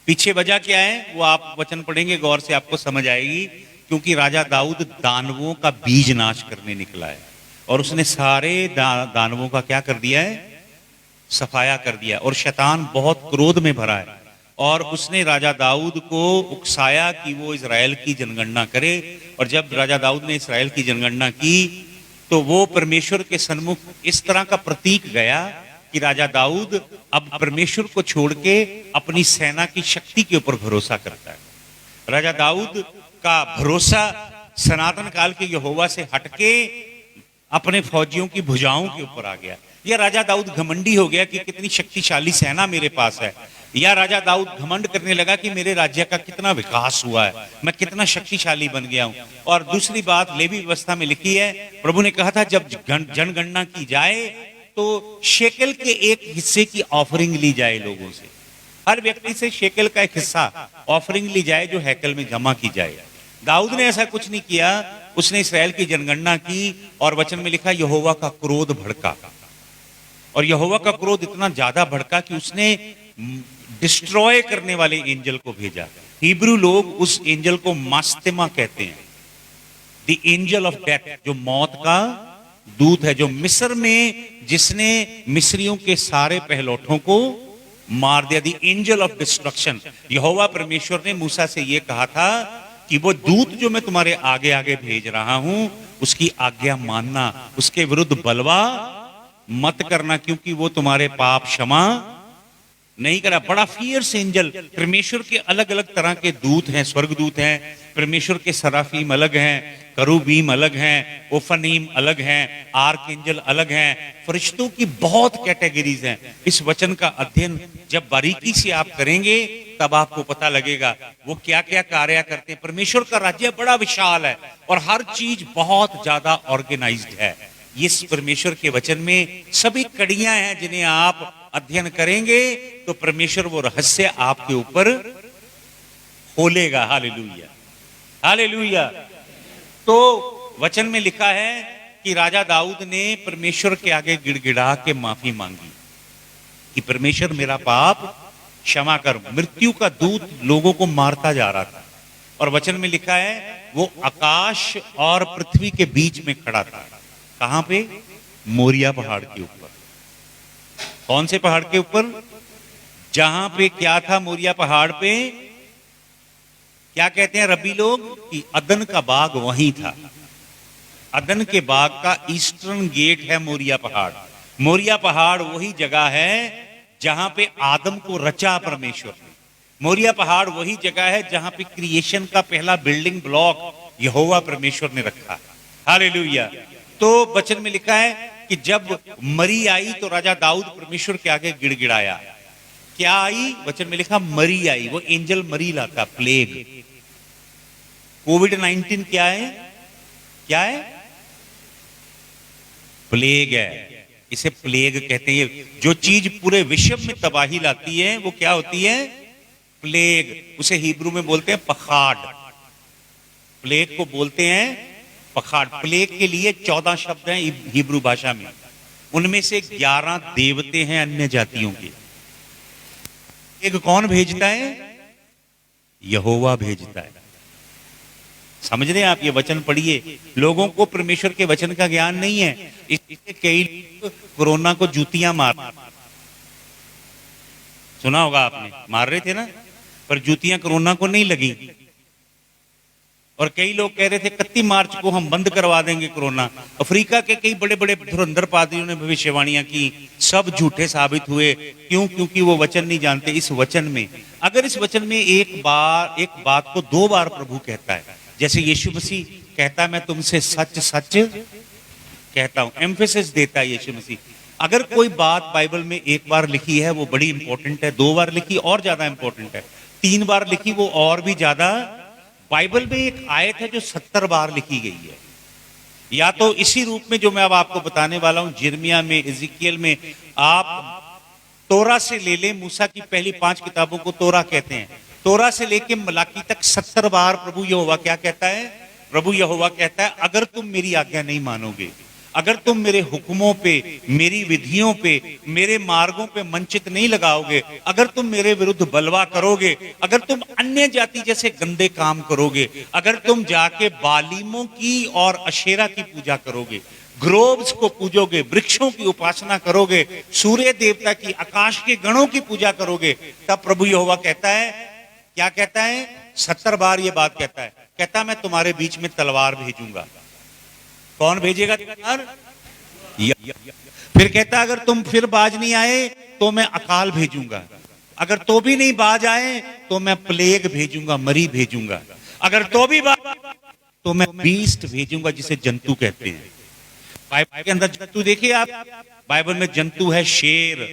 पीछे वजह क्या है वो आप वचन पढ़ेंगे गौर से, आपको समझ आएगी। क्योंकि राजा दाऊद दानवों का बीज नाश करने निकला है और उसने सारे दानवों का क्या कर दिया है? सफाया कर दिया। और शैतान बहुत क्रोध में भरा है और उसने राजा दाऊद को उकसाया कि वो इजराइल की जनगणना करे। और जब राजा दाऊद ने इस्राएल की जनगणना की तो वो परमेश्वर के सन्मुख इस तरह का प्रतीक गया कि राजा दाऊद अब परमेश्वर को छोड़ के अपनी सेना की शक्ति के ऊपर भरोसा करता है। राजा दाऊद का भरोसा सनातन काल के यहोवा से हटके अपने फौजियों की भुजाओं के ऊपर आ गया। या राजा दाऊद घमंडी हो गया कि कितनी शक्तिशाली सेना मेरे पास है। या राजा दाऊद घमंड करने लगा कि मेरे राज्य का कितना विकास हुआ है, मैं कितना शक्तिशाली बन गया हूं। और दूसरी बात लेवी व्यवस्था में लिखी है, प्रभु ने कहा था जब जनगणना की जाए तो शेकेल के एक हिस्से की ऑफरिंग ली जाए। लोगों से, हर व्यक्ति से शेकेल का एक हिस्सा ऑफरिंग ली जाए जो हैकल में जमा की जाए। दाऊद ने ऐसा कुछ नहीं किया। उसने इस्राएल की जनगणना की और वचन में लिखा यहोवा का क्रोध भड़का। और यहोवा का क्रोध इतना ज्यादा भड़का कि उसने डिस्ट्रॉय करने वाले एंजल को भेजा। हिब्रू लोग उस एंजल को मास्तेमा कहते हैं, द एंजल ऑफ डेथ, जो मौत का दूत है, जो मिस्र में जिसने मिस्रियों के सारे पहलौठों को मार दिया। The angel of destruction. यहोवा परमेश्वर ने मूसा से यह कहा था कि वो दूत जो मैं तुम्हारे आगे आगे भेज रहा हूं उसकी आज्ञा मानना, उसके विरुद्ध बलवा मत करना, क्योंकि वो तुम्हारे पाप क्षमा नहीं करा। बड़ा फियर्स एंजल। परमेश्वर के अलग अलग तरह के दूत हैं, स्वर्गदूत हैं। परमेश्वर के सराफीम अलग हैं, करूबीम अलग हैं, ओफनीम अलग हैं, आर्क एंजल अलग हैं। फरिश्तों की बहुत कैटेगरीज हैं। इस वचन का अध्ययन जब बारीकी से आप करेंगे तब आपको पता लगेगा वो क्या क्या कार्य करते हैं। परमेश्वर का राज्य बड़ा विशाल है और हर चीज बहुत ज्यादा ऑर्गेनाइज्ड है। इस परमेश्वर के वचन में सभी कड़ियां हैं जिन्हें आप अध्ययन करेंगे तो परमेश्वर वो रहस्य आपके ऊपर खोलेगा। Hallelujah, hallelujah. तो वचन में लिखा है कि राजा दाऊद ने परमेश्वर के आगे गिड़गिड़ा के माफी मांगी कि परमेश्वर मेरा पाप क्षमा कर। मृत्यु का दूत लोगों को मारता जा रहा था और वचन में लिखा है वो आकाश और पृथ्वी के बीच में खड़ा था। कहां पे? मोरिया पहाड़ के ऊपर। कौन से पहाड़ के ऊपर? जहां पे क्या था मोरिया पहाड़ पे? क्या कहते हैं रब्बी लोग कि अदन का बाग वहीं था। अदन के बाग का ईस्टर्न गेट है मोरिया पहाड़। मोरिया पहाड़ वही जगह है जहां पे आदम को रचा परमेश्वर ने। मोरिया पहाड़ वही जगह है जहां पे क्रिएशन का पहला बिल्डिंग ब्लॉक यहोवा परमेश्वर ने रखा। हालेलुया। तो वचन में लिखा है कि जब मरी आई तो राजा दाऊद परमेश्वर के आगे गिड़गिड़ाया। क्या आई? वचन में लिखा मरी आई। वो एंजल मरी लाता। प्लेग, कोविड-19 क्या है? क्या है? प्लेग है। इसे प्लेग कहते हैं। जो चीज पूरे विश्व में तबाही लाती है वो क्या होती है? प्लेग। उसे हिब्रू में बोलते हैं पखाड़। प्लेग को बोलते हैं पखाड़। प्लेग के लिए 14 शब्द हैं हिब्रू भाषा में। उनमें से 11 देवते हैं अन्य जातियों के। एक कौन भेजता है? यहोवा भेजता है। समझ रहे हैं आप? ये वचन पढ़िए। लोगों को परमेश्वर के वचन का ज्ञान नहीं है, इसलिए कई कोरोना को जूतियां मार, सुना होगा आपने, मार रहे थे ना, पर जूतियां कोरोना को नहीं लगी। और कई लोग कह रहे थे 31 मार्च को हम बंद करवा देंगे कोरोना। अफ्रीका के कई बड़े बड़े धुरंधर पादरियों ने भविष्यवाणियां की, सब झूठे साबित हुए। क्यों? क्योंकि वो वचन नहीं जानते। इस वचन में, अगर इस वचन में एक बात को 2 बार प्रभु कहता है, जैसे यीशु मसीह कहता है मैं तुमसे सच सच कहता हूं, एम्फेसिस देता है यीशु मसीह। अगर कोई बात बाइबल में एक बार लिखी है वो बड़ी इंपॉर्टेंट है, 2 बार लिखी और ज्यादा इंपॉर्टेंट है, 3 बार लिखी वो और भी ज्यादा बाइबल में एक आयत है जो 70 बार लिखी गई है, या तो इसी रूप में जो मैं अब आपको बताने वाला हूं, यिर्मयाह में, इज़िकियल में, आप तोरा से ले ले, मूसा की पहली 5 किताबों को तोरा कहते हैं, तोरा से लेके मलाकी तक 70 बार प्रभु यहोवा क्या कहता है? प्रभु यहोवा कहता है, अगर तुम मेरी आज्ञा नहीं मानोगे, अगर तुम मेरे हुक्मों पे, मेरी विधियों पे, मेरे मार्गों पे मंचित नहीं लगाओगे, अगर तुम मेरे विरुद्ध बलवा करोगे, अगर तुम अन्य जाति जैसे गंदे काम करोगे, अगर तुम जाके बालिमों की और अशेरा की पूजा करोगे, ग्रोव्स को पूजोगे, वृक्षों की उपासना करोगे, सूर्य देवता की, आकाश के गणों की पूजा करोगे, तब प्रभु यहोवा कहता है, क्या कहता है? 70 बार ये बात कहता है, कहता है मैं तुम्हारे बीच में तलवार भेजूंगा। कौन भेजेगा तलवार? फिर कहता है अगर तुम फिर बाज नहीं आए तो मैं अकाल भेजूंगा, अगर तो भी नहीं बाज आए तो मैं प्लेग भेजूंगा, मरी भेजूंगा, अगर तो भी बाज तो मैं बीस्ट भेजूंगा, जिसे जंतु कहते हैं। बाइबल के अंदर जंतु देखिए आप, बाइबल में जंतु है शेर,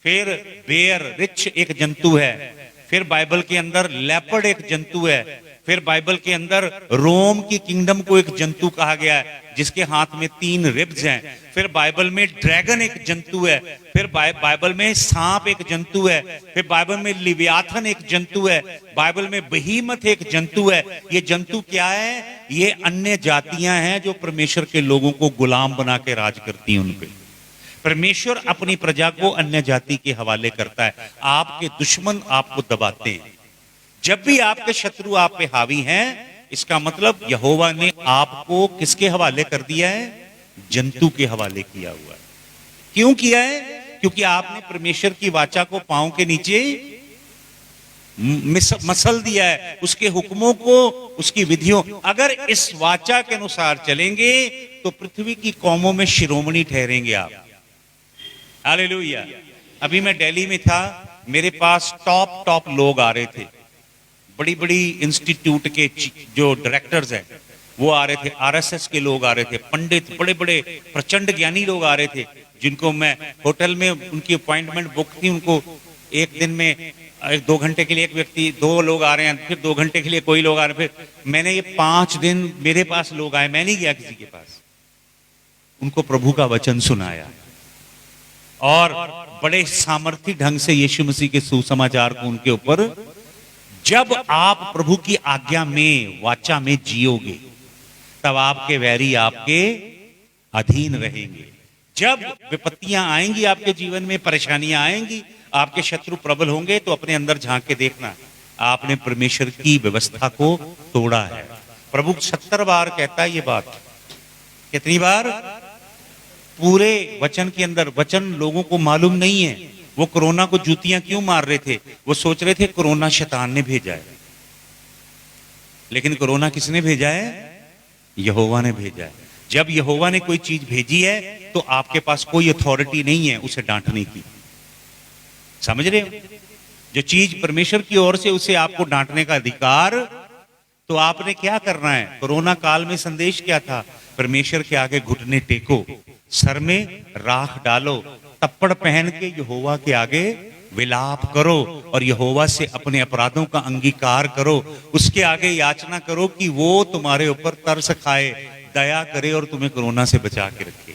फिर बेयर रिच एक जंतु है, फिर बाइबल के अंदर लेपर्ड एक जंतु है, फिर बाइबल के अंदर रोम की किंगडम को एक जंतु कहा गया है जिसके हाथ में 3 रिब्स हैं, फिर बाइबल में ड्रैगन एक जंतु है, फिर बाइबल में सांप एक जंतु है, फिर बाइबल में लिव्याथन एक जंतु है, बाइबल में बहीमत एक जंतु है। ये जंतु क्या है? ये अन्य जातियां हैं जो परमेश्वर के लोगों को गुलाम बना के राज करती हैं। उनपे परमेश्वर अपनी प्रजा को अन्य जाति के हवाले करता है। आपके दुश्मन आपको दबाते हैं, जब भी आपके शत्रु आप पे हावी हैं, इसका मतलब यहोवा ने आपको किसके हवाले कर दिया है? जंतु के हवाले किया हुआ है। क्यों किया है? क्योंकि आपने परमेश्वर की वाचा को पांव के नीचे मसल दिया है, उसके हुक्मों को, उसकी विधियों। अगर इस वाचा के अनुसार चलेंगे तो पृथ्वी की कौमों में शिरोमणि ठहरेंगे आप। हालेलुया। अभी मैं दिल्ली में था, मेरे पास टॉप लोग आ रहे थे, बड़ी बड़ी इंस्टीट्यूट के जो डायरेक्टर्स हैं वो आ रहे थे, आरएसएस के लोग आ रहे थे, पंडित, बड़े बड़े प्रचंड ज्ञानी लोग आ रहे थे, जिनको मैं होटल में उनकी अपॉइंटमेंट बुक थी, उनको एक दिन में 2 घंटे के लिए एक व्यक्ति, 2 लोग आ रहे हैं, फिर 2 घंटे के लिए कोई लोग आ रहे हैं, फिर मैंने ये 5 दिन मेरे पास लोग आए, मैं नहीं गया किसी के पास, उनको प्रभु का वचन सुनाया और बड़े सामर्थ्य ढंग से यीशु मसीह के सुसमाचार को उनके ऊपर। जब आप प्रभु की आज्ञा में, वाचा में जियोगे, तब आपके वैरी आपके अधीन रहेंगे। जब विपत्तियां आएंगी आपके जीवन में, परेशानियां आएंगी, आपके शत्रु प्रबल होंगे, तो अपने अंदर झांक के देखना, आपने परमेश्वर की व्यवस्था को तोड़ा है। प्रभु 70 बार कहता है ये बात। कितनी बार? पूरे वचन के अंदर। वचन लोगों को मालूम नहीं है। वो कोरोना को जूतियां क्यों मार रहे थे? वो सोच रहे थे कोरोना शैतान ने भेजा है, लेकिन कोरोना किसने भेजा है? यहोवा ने भेजा है। जब यहोवा ने कोई चीज भेजी है तो आपके पास कोई अथॉरिटी नहीं है उसे डांटने की। समझ रहे हो? जो चीज परमेश्वर की ओर से, उसे आपको डांटने का अधिकार, तो आपने क्या करना है? कोरोना काल में संदेश क्या था? परमेश्वर के आगे घुटने टेको, सर में राख डालो, तप्पड़ पहन के यहोवा के आगे विलाप करो और यहोवा से अपने अपराधों का अंगीकार करो। उसके आगे याचना करो कि वो तुम्हारे ऊपर तरस खाए, दया करे और तुम्हें कोरोना से बचा के रखे।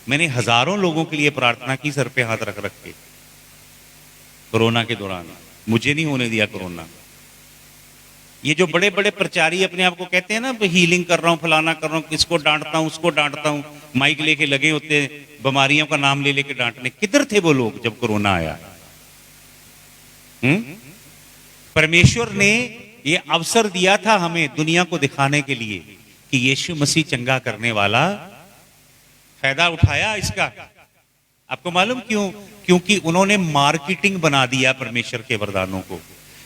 मैंने हजारों लोगों के लिए प्रार्थना की, सर पे हाथ रख के, कोरोना के दौरान। मुझे नहीं होने दिया कोरोना। ये जो बड़े बड़े प्रचारी अपने आप को कहते हैं ना, हीलिंग कर रहा हूं, फलाना कर रहा हूं, किसको डांटता हूं, उसको डांटता हूं, माइक लेके लगे होते हैं बीमारियों का नाम ले लेके डांटने। किधर थे वो लोग जब कोरोना आया? परमेश्वर ने ये अवसर दिया था हमें दुनिया को दिखाने के लिए कि यीशु मसीह चंगा करने वाला। फायदा उठाया इसका। आपको मालूम क्यों? क्योंकि उन्होंने मार्केटिंग बना दिया परमेश्वर के वरदानों को।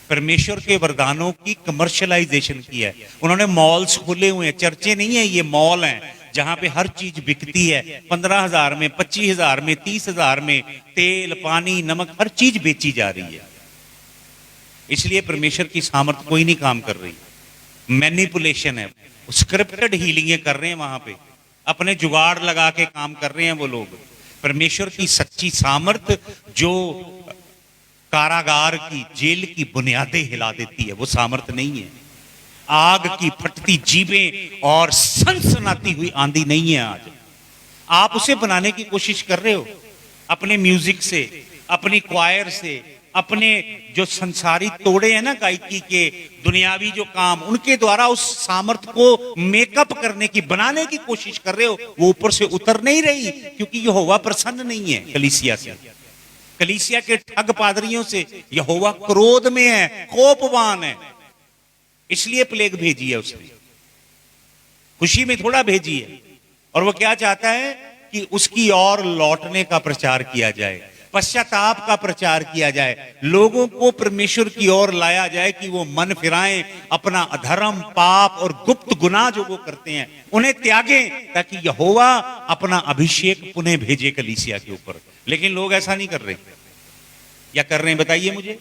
परमेश्वर के वरदानों की कमर्शियलाइजेशन की है। उन्होंने मॉल्स खोले हुए हैं। चर्चे नहीं है, ये मॉल हैं जहां पे हर चीज बिकती है। 15,000 में, 25,000 में, 30,000 में तेल, पानी, नमक, हर चीज बेची जा रही है। इसलिए परमेश्वर की सामर्थ कोई नहीं काम कर रही। मैनिपुलेशन है, स्क्रिप्टेड हीलिंग कर रहे हैं वहां पे, अपने जुगाड़ लगा के काम कर रहे हैं वो लोग। परमेश्वर की सच्ची सामर्थ जो कारागार की, जेल की बुनियादें हिला देती है, वो सामर्थ नहीं है। आग की फटती जीभें और सनसनाती हुई आंधी नहीं है आज। आप उसे बनाने की कोशिश कर रहे हो अपने म्यूजिक से, अपनी क्वायर से, अपने जो संसारी तोड़े हैं ना गायकी के, दुनियावी जो काम, उनके द्वारा उस सामर्थ्य को मेकअप करने की, बनाने की कोशिश कर रहे हो। वो ऊपर से उतर नहीं रही, क्योंकि यहोवा प्रसन्न नहीं है कलीसिया से, कलीसिया के ठग पादरियों से। यहोवा क्रोध में है, कोपवान है, इसलिए प्लेग भेजी है उसने, खुशी में थोड़ा भेजी है। और वो क्या चाहता है कि उसकी ओर लौटने का प्रचार किया जाए, पश्चाताप का प्रचार किया जाए, लोगों को परमेश्वर की ओर लाया जाए कि वो मन फिराएं, अपना अधर्म, पाप और गुप्त गुनाह जो वो करते हैं उन्हें त्यागें, ताकि यहोवा अपना अभिषेक पुनः भेजे कलीसिया के ऊपर। लेकिन लोग ऐसा नहीं कर रहे, या कर रहे हैं बताइए मुझे?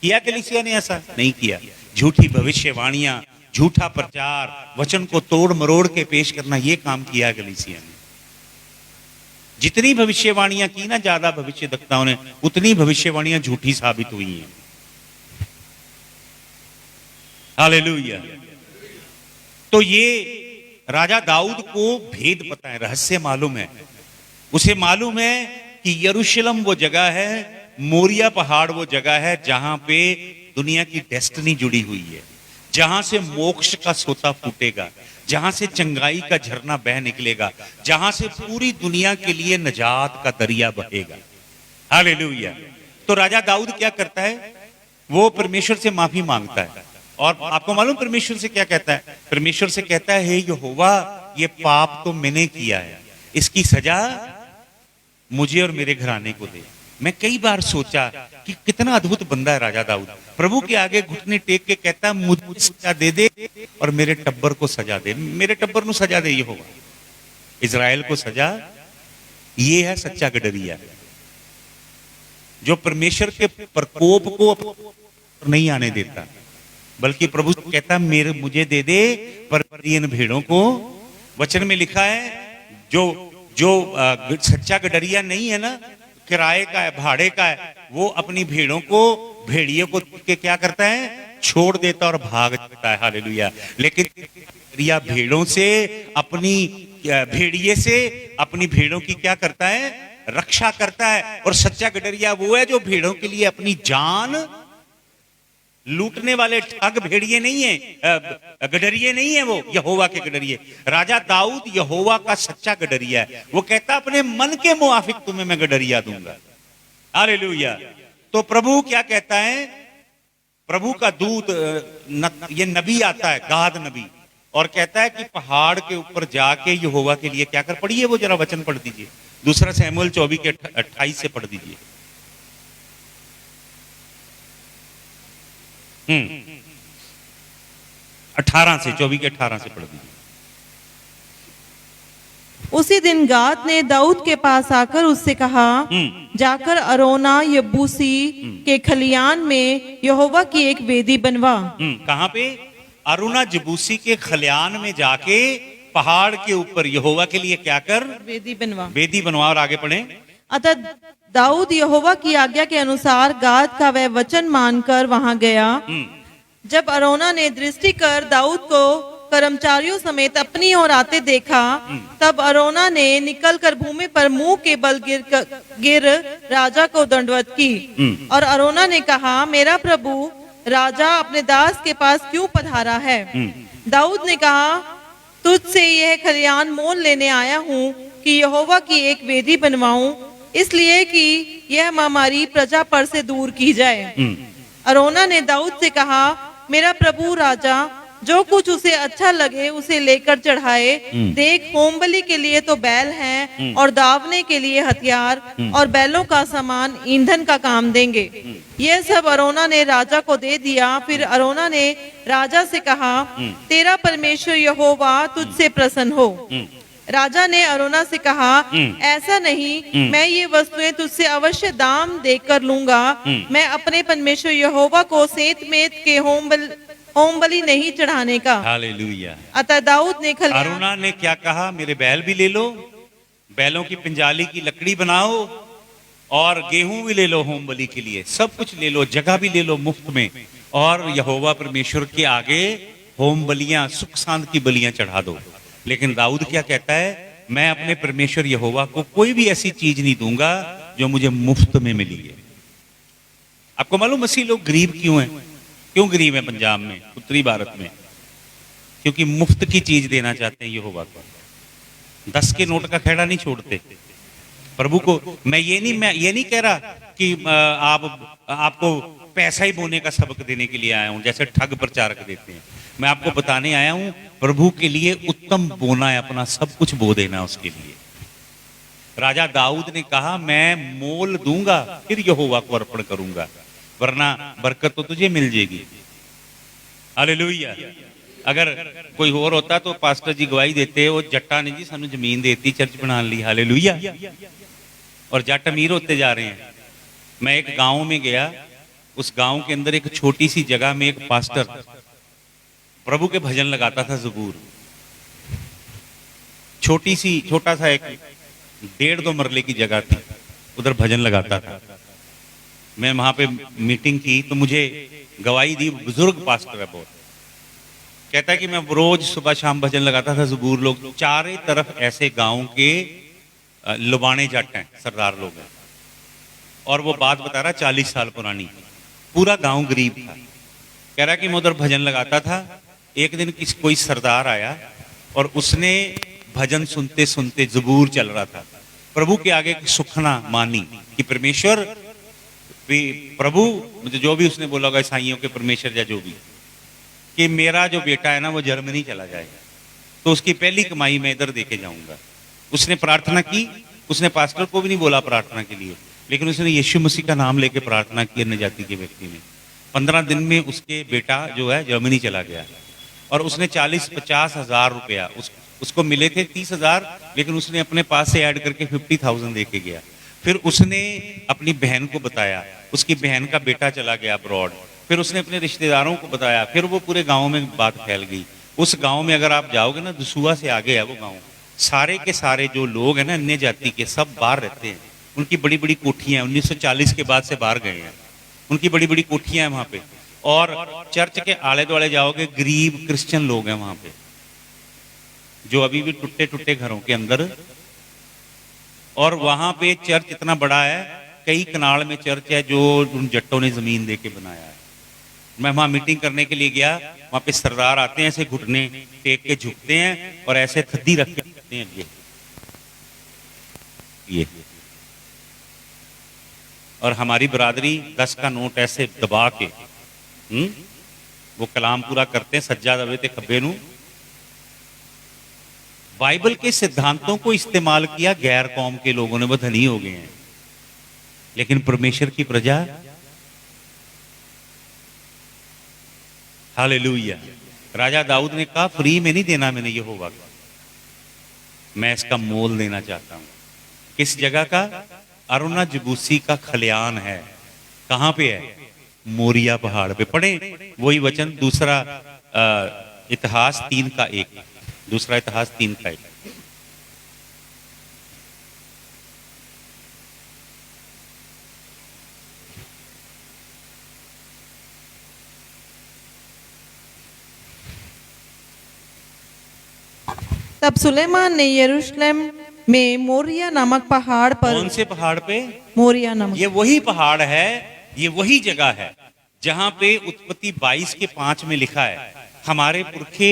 किया कलीसिया ने ऐसा? नहीं किया। झूठी भविष्यवाणियां, झूठा प्रचार, वचन को तोड़ मरोड़ के पेश करना, यह काम किया कलीसिया ने। जितनी भविष्यवाणियां की ना ज्यादा भविष्यवक्ताओं ने, उतनी भविष्यवाणियां झूठी साबित हुई हैं। हालेलुया। तो ये राजा दाऊद को भेद पता है, रहस्य मालूम है। उसे मालूम है कि यरूशलेम वो जगह है, मोरिया पहाड़ वो जगह है जहां पे दुनिया की डेस्टिनी जुड़ी हुई है, जहां से मोक्ष का सोता फूटेगा, जहां से चंगाई का झरना बह निकलेगा, जहां से पूरी दुनिया के लिए निजात का दरिया बहेगा। हालेलुया। तो राजा दाऊद क्या करता है? वो परमेश्वर से माफी मांगता है। और आपको मालूम परमेश्वर से क्या कहता है? परमेश्वर से कहता है, हे यहोवा, ये पाप तो मैंने किया है, इसकी सजा मुझे और मेरे घराने को दे। मैं कई बार सोचा कि कितना अद्भुत बंदा है राजा दाऊद। प्रभु के आगे घुटने टेक के कहता है, मुझे सजा दे दे और मेरे टब्बर को सजा दे, मेरे टब्बर को सजा दे यहोवा, इजराइल को सजा। ये है सच्चा गडरिया, जो परमेश्वर के प्रकोप को नहीं आने देता, बल्कि प्रभु कहता मेरे मुझे दे दे पर इन भेड़ों को। वचन में लिखा है, जो सच्चा गडरिया नहीं है ना, किराए का है, भाड़े का है, वो अपनी भेड़ों को, भेड़ियों को के क्या करता है? छोड़ देता और भाग जाता है। हालेलुया। लेकिन गडरिया भेड़ों से, अपनी भेड़िए से अपनी भेड़ों की क्या करता है? रक्षा करता है। और सच्चा गडरिया वो है जो भेड़ों के लिए अपनी जान, लूटने वाले ठग भेड़िए नहीं है, गडरिए नहीं है, वो यहोवा के गडरिए। राजा दाऊद यहोवा का सच्चा गडरिया है। वो कहता अपने मन के मुआफिक तुम्हें मैं गडरिया दूंगा। हालेलुया। तो प्रभु क्या कहता है? प्रभु का दूत, ये नबी आता है, गाद नबी, और कहता है कि पहाड़ के ऊपर जाके यहोवा के लिए क्या कर। पढ़िए वो जरा वचन पढ़ दीजिए, 2 शमूएल 24 के 28 से पढ़ दीजिए। 18 से, 24 के 18 से पढ़ दीजिए। उसी दिन गाद ने दाऊद के पास आकर उससे कहा, जाकर अरोना यबूसी के खलियान में यहोवा की एक वेदी बनवा। कहां पे? अरुणा जबूसी के खलियान में जाके पहाड़ के ऊपर यहोवा के लिए क्या कर? वेदी बनवा। वेदी बनवा। और आगे पढ़े। अतः दाऊद यहोवा की आज्ञा के अनुसार गाद का वह वचन मानकर वहां गया। जब अरोना ने दृष्टि कर दाऊद को कर्मचारियों समेत अपनी ओर आते देखा, तब अरोना ने निकलकर भूमि पर मुंह के बल गिर राजा को दंडवत की। और अरोना ने कहा, मेरा प्रभु राजा अपने दास के पास क्यों पधारा है? दाऊद ने कहा, तुझसे यह खलियान मोल लेने आया हूँ कि यहोवा की एक वेदी बनवाऊं, इसलिए कि यह महामारी प्रजा पर से दूर की जाए। अरोना ने दाऊद से कहा, मेरा प्रभु राजा जो कुछ उसे अच्छा लगे उसे लेकर चढ़ाए। देख, होमबलि के लिए तो बैल हैं और दावने के लिए हथियार, और बैलों का सामान ईंधन का काम देंगे। यह सब अरोना ने राजा को दे दिया। फिर अरोना ने राजा से कहा, तेरा परमेश्वर यहोवा तुझसे प्रसन्न हो। राजा ने अरोना से कहा, ऐसा नहीं, मैं ये वस्तुएं तुझसे अवश्य दाम देकर लूंगा। मैं अपने परमेश्वर यहोवा को सेंत-मेंत के होम बलि नहीं चढ़ाने का। हालेलुया। अतः दाऊद ने अरुणा ने क्या कहा? मेरे बैल भी ले लो, बैलों की पिंजाली की लकड़ी बनाओ, और गेहूं भी ले लो होम बलि के लिए, सब कुछ ले लो, जगह भी ले लो मुफ्त में, और यहोवा परमेश्वर के आगे होम बलियां, सुख शांति की बलियां चढ़ा दो। लेकिन दाऊद क्या कहता है, मैं अपने परमेश्वर यहोवा को कोई भी ऐसी चीज नहीं दूंगा जो मुझे मुफ्त में मिली है। आपको मालूम मसीह लोग गरीब क्यों हैं? क्यों गरीब हैं पंजाब में, उत्तरी भारत में? क्योंकि मुफ्त की चीज देना चाहते हैं यहोवा को। 10 के नोट का खेड़ा नहीं छोड़ते प्रभु को। मैं ये नहीं कह रहा कि आपको पैसा ही बोने का सबक देने के लिए आया हूं जैसे ठग प्रचारक देते हैं। मैं आपको बताने आया हूं प्रभु के लिए उत्तम बोना है, अपना सब कुछ बो देना उसके लिए। राजा दाऊद ने कहा, मैं मोल दूंगा फिर यहोवा को अर्पण करूंगा, वरना बरकत तो तुझे मिल जाएगी। हालेलुया। अगर कोई और होता तो पास्टर जी गवाही देते, वो जट्टा ने जी सानू जमीन देती, चर्च बना ली। हालेलुया। और जट अमीर होते जा रहे हैं। मैं एक गांव में गया, उस गांव के अंदर एक छोटी सी जगह में एक पास्टर प्रभु के भजन लगाता था, जबूर। छोटा सा एक 1.5-2 मरले की जगह थी, उधर भजन लगाता था। मैं वहां पे मीटिंग की तो मुझे गवाही दी, बुजुर्ग पास्टर है बहुत। कहता है कि मैं रोज सुबह शाम भजन लगाता था, जबूर लोग चारों तरफ ऐसे गांव के लुबाने जट हैं, सरदार लोग हैं। और वो बात बता रहा 40 साल पुरानी, पूरा गांव गरीब था। कह रहा कि मैं उधर भजन लगाता था। एक दिन कोई सरदार आया और उसने भजन सुनते सुनते, जबूर चल रहा था, प्रभु के आगे सुखना मानी कि परमेश्वर प्रभु, मुझे जो भी उसने बोला होगा ईसाइयों के परमेश्वर या जो भी, कि मेरा जो बेटा है ना वो जर्मनी चला जाएगा, तो उसकी पहली कमाई मैं इधर देके जाऊंगा। उसने प्रार्थना की, उसने पास्टर को भी नहीं बोला प्रार्थना के लिए, लेकिन उसने यीशु मसीह का नाम लेके प्रार्थना की अन्य जाति के व्यक्ति ने। 15 दिन में उसके बेटा जो है जर्मनी चला गया। और उसने 40-50 हजार रुपया उसको मिले थे 30,000, लेकिन उसने अपने पास से ऐड करके 50,000 देके गया। फिर उसने अपनी बहन को बताया, उसकी बहन का बेटा चला गया अब्रॉड। फिर उसने अपने रिश्तेदारों को बताया, फिर वो पूरे गांव में बात फैल गई। उस गांव में अगर आप जाओगे ना, दसूहा से आगे है वो गांव, सारे के सारे जो लोग हैं ना अन्य जाति के, सब बाहर रहते हैं। उनकी बड़ी बड़ी कोठियां हैं, 1940 के बाद से बाहर गए हैं, उनकी बड़ी बड़ी कोठियां हैं वहां पे। और चर्च के आले दुआले जाओगे, गरीब क्रिश्चियन लोग हैं वहां पे, जो अभी भी टूटे टूटे घरों के अंदर। और वहां पे चर्च इतना बड़ा है, कई कनाल में चर्च है जो उन जट्टों ने जमीन दे के बनाया है। मैं वहां मीटिंग करने के लिए गया, वहां पे सरदार आते हैं, ऐसे घुटने टेक के झुकते हैं और ऐसे थद्दी रख के झुकते हैं ये। और हमारी बरादरी 10 का नोट ऐसे दबा के वो कलाम पूरा करते हैं, सज्जा दबे ते खब्बे नू। बाइबल के सिद्धांतों को इस्तेमाल किया गैर कौम के लोगों ने, वो धनी हो गए हैं। लेकिन परमेश्वर की प्रजा, हालेलुया। राजा दाऊद ने कहा, फ्री में नहीं देना मैंने यहोवा का, मैं इसका मोल देना चाहता हूं। किस जगह का? अरुणा जबूसी का खलियान है। कहां पे है? मोरिया पहाड़ पे। पढ़े वही वचन, दूसरा इतिहास 3:1, दूसरा इतिहास 3:1। तब सुलेमान ने यरूशलेम में मोरिया नामक पहाड़ पर, कौन से पहाड़ पे? मोरिया नामक, ये वही पहाड़ है, ये वही जगह है जहां पे उत्पत्ति 22:5 में लिखा है, हमारे पुरखे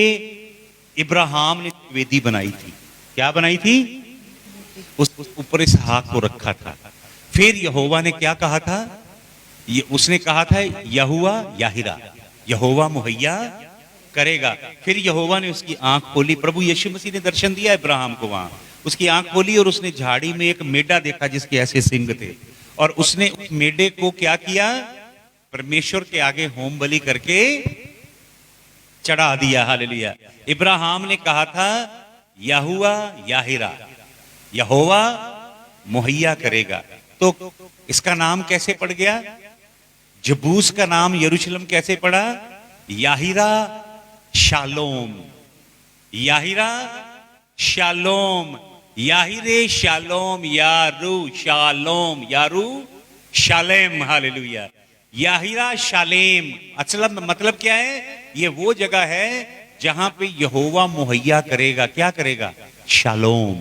इब्राहिम ने वेदी बनाई थी। क्या बनाई थी? उस ऊपर इसहाक को रखा था। फिर यहोवा ने क्या कहा था? उसने कहा था यहुआ याहिरा, यहोवा मुहैया करेगा। फिर यहोवा ने उसकी आंख खोली, प्रभु यीशु मसीह ने दर्शन दिया इब्राहिम को वहां, उसकी आंख खोली और उसने झाड़ी में एक मेढा देखा जिसके ऐसे सिंग थे, और उसने उस मेढे को क्या किया? परमेश्वर के आगे होम बलि करके चढ़ा दिया। हालेलुया। इब्राहिम ने कहा था यहुआ याहिरा, यहोवा मुहैया करेगा। तो इसका नाम कैसे पड़ गया? जबूस का नाम यरूशलेम कैसे पड़ा? याहिरा शालोम, याहिरा शालोम, याहिरे शालोम, यारू शालोम, यारू शालेम। हालेलुया। याहिरा शालेम असल मतलब क्या है? ये वो जगह है जहां पे यहोवा मुहैया करेगा, क्या करेगा? शालोम।